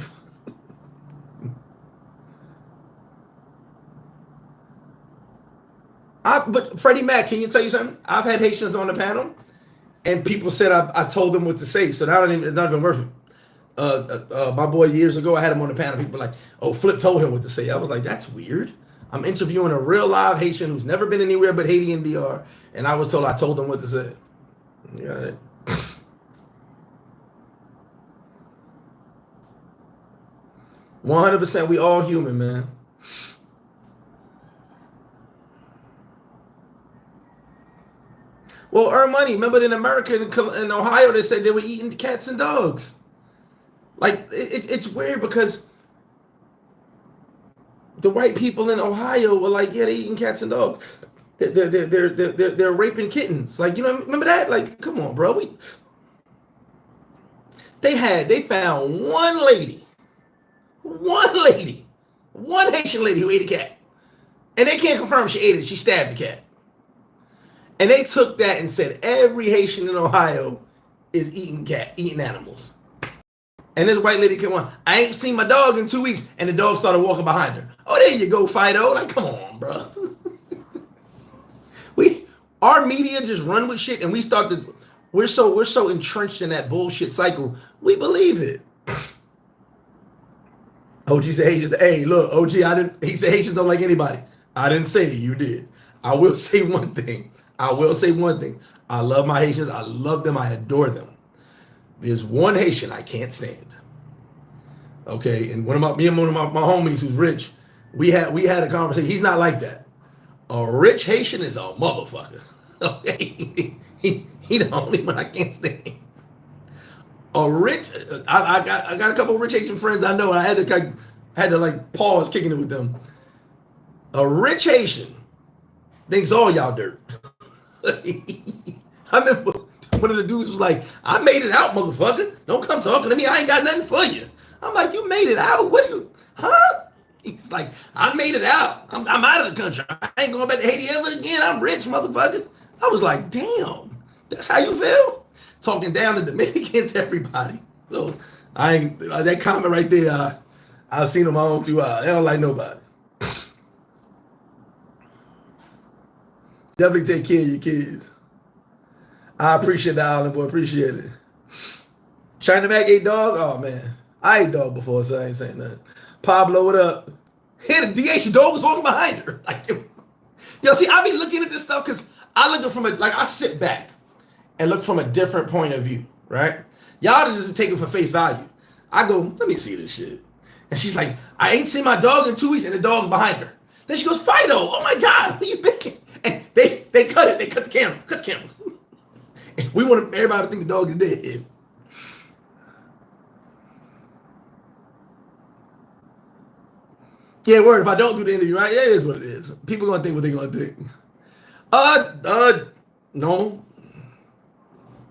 But Freddie Mac, can you tell you something? I've had Haitians on the panel, and people said I told them what to say, so now it's not even worth it. My boy years ago, I had him on the panel. People were like, "Oh, Flip told him what to say." I was like, "That's weird." I'm interviewing a real live Haitian who's never been anywhere but Haiti and DR, and I was told I told him what to say. Yeah. 100%, we all human, man. Well, Earn Money. Remember in America, in Ohio, they said they were eating cats and dogs. Like, it's weird because the white people in Ohio were like, yeah, they're eating cats and dogs. They're raping kittens. Like, you know, remember that? Like, come on, bro. They found one Haitian lady who ate a cat. And they can't confirm she ate it. She stabbed the cat. And they took that and said every Haitian in Ohio is eating animals. And this white lady came on, I ain't seen my dog in 2 weeks, and the dog started walking behind her. Oh, there you go, Fido. Like, come on, bro. Our media just run with shit, and we're so entrenched in that bullshit cycle. We believe it. OG said Haitians. Hey, look, OG, he said Haitians don't like anybody. I didn't say it, you did. I will say one thing. I love my Haitians. I love them. I adore them. There's one Haitian I can't stand. Okay, and one of my homies who's rich, we had a conversation. He's not like that. A rich Haitian is a motherfucker. Okay, he the only one I can't stand. A rich, I got a couple of rich Haitian friends I know. I had to like pause kicking it with them. A rich Haitian thinks all y'all dirt. I remember one of the dudes was like, "I made it out, motherfucker. Don't come talking to me. I ain't got nothing for you." I'm like, "You made it out? What are you, huh?" He's like, "I made it out. I'm out of the country. I ain't going back to Haiti ever again. I'm rich, motherfucker." I was like, "Damn, that's how you feel?" Talking down to Dominicans, everybody. So I ain't that comment right there. I've seen them my own 2 eyes. They don't like nobody. Definitely take care of your kids. I appreciate the island boy. Appreciate it. China Mac ate dog. Oh man, I ate dog before, so I ain't saying that. Pablo, what up? Here the DH dog was walking behind her. Like, yo, see, I be looking at this stuff because I look at from I sit back and look from a different point of view, right? Y'all just take it for face value. I go, let me see this shit. And she's like, I ain't seen my dog in 2 weeks, and the dog's behind her. Then she goes, Fido, oh my God, where you been? And they cut it, they cut the camera. And we want everybody to think the dog is dead. Yeah, word, if I don't do the interview, right? Yeah, it is what it is. People gonna think what they gonna think. No.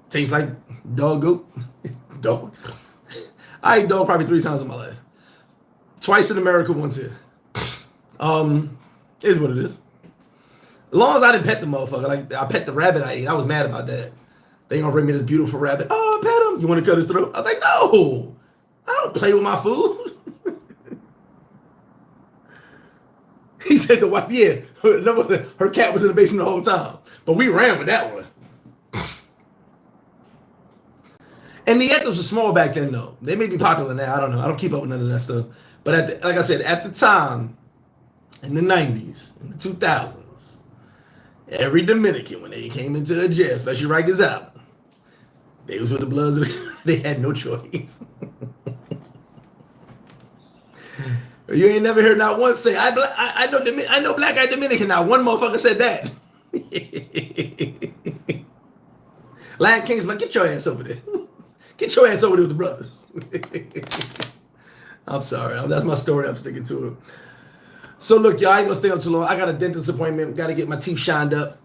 Tastes like dog goat. Dog. I ate dog probably 3 times in my life. Twice in America, once here. Is what it is. As long as I didn't pet the motherfucker, like I pet the rabbit I ate, I was mad about that. They gonna bring me this beautiful rabbit. Oh, pet him. You want to cut his throat? I was like, no, I don't play with my food. He said the wife, yeah, her cat was in the basement the whole time, but we ran with that one. And the anthems were small back then, though. They may be popular now. I don't know. I don't keep up with none of that stuff. But like I said, at the time, in the 90s, in the 2000s, every Dominican, when they came into a jail, especially Rikers Island, they was with the Bloods. They had no choice. You ain't never heard not one say, I know black guy Dominican. Now one motherfucker said that. Lion King's like, get your ass over there. Get your ass over there with the brothers. I'm sorry. That's my story. I'm sticking to it. So look, y'all, I ain't gonna stay on too long. I got a dentist appointment. Got to get my teeth shined up.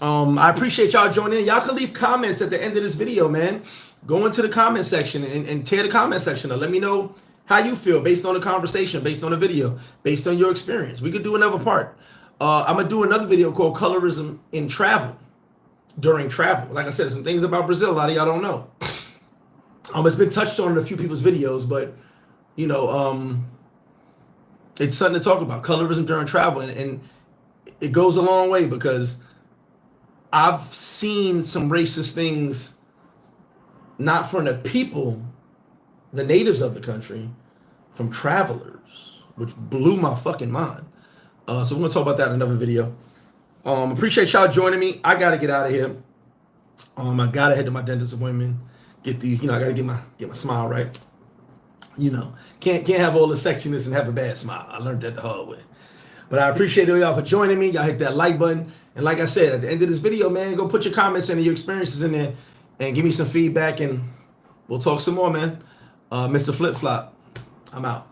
I appreciate y'all joining in. Y'all can leave comments at the end of this video, man. Go into the comment section and tear the comment section up. Let me know how you feel based on the conversation, based on the video, based on your experience. We could do another part. I'm going to do another video called Colorism in Travel, during travel. Like I said, some things about Brazil a lot of y'all don't know. It's been touched on in a few people's videos, but, you know, it's something to talk about, colorism during travel. And it goes a long way because I've seen some racist things, not from the people, the natives of the country, from travelers, which blew my fucking mind. So we're gonna talk about that in another video. Appreciate y'all joining me. I gotta get out of here. I gotta head to my dentist appointment. Get these, you know, I gotta get my smile right. You know, can't have all the sexiness and have a bad smile. I learned that the hard way. But I appreciate all y'all for joining me. Y'all hit that like button. And like I said, at the end of this video, man, go put your comments in and your experiences in there and give me some feedback, and we'll talk some more, man. MrFlipFlop, I'm out.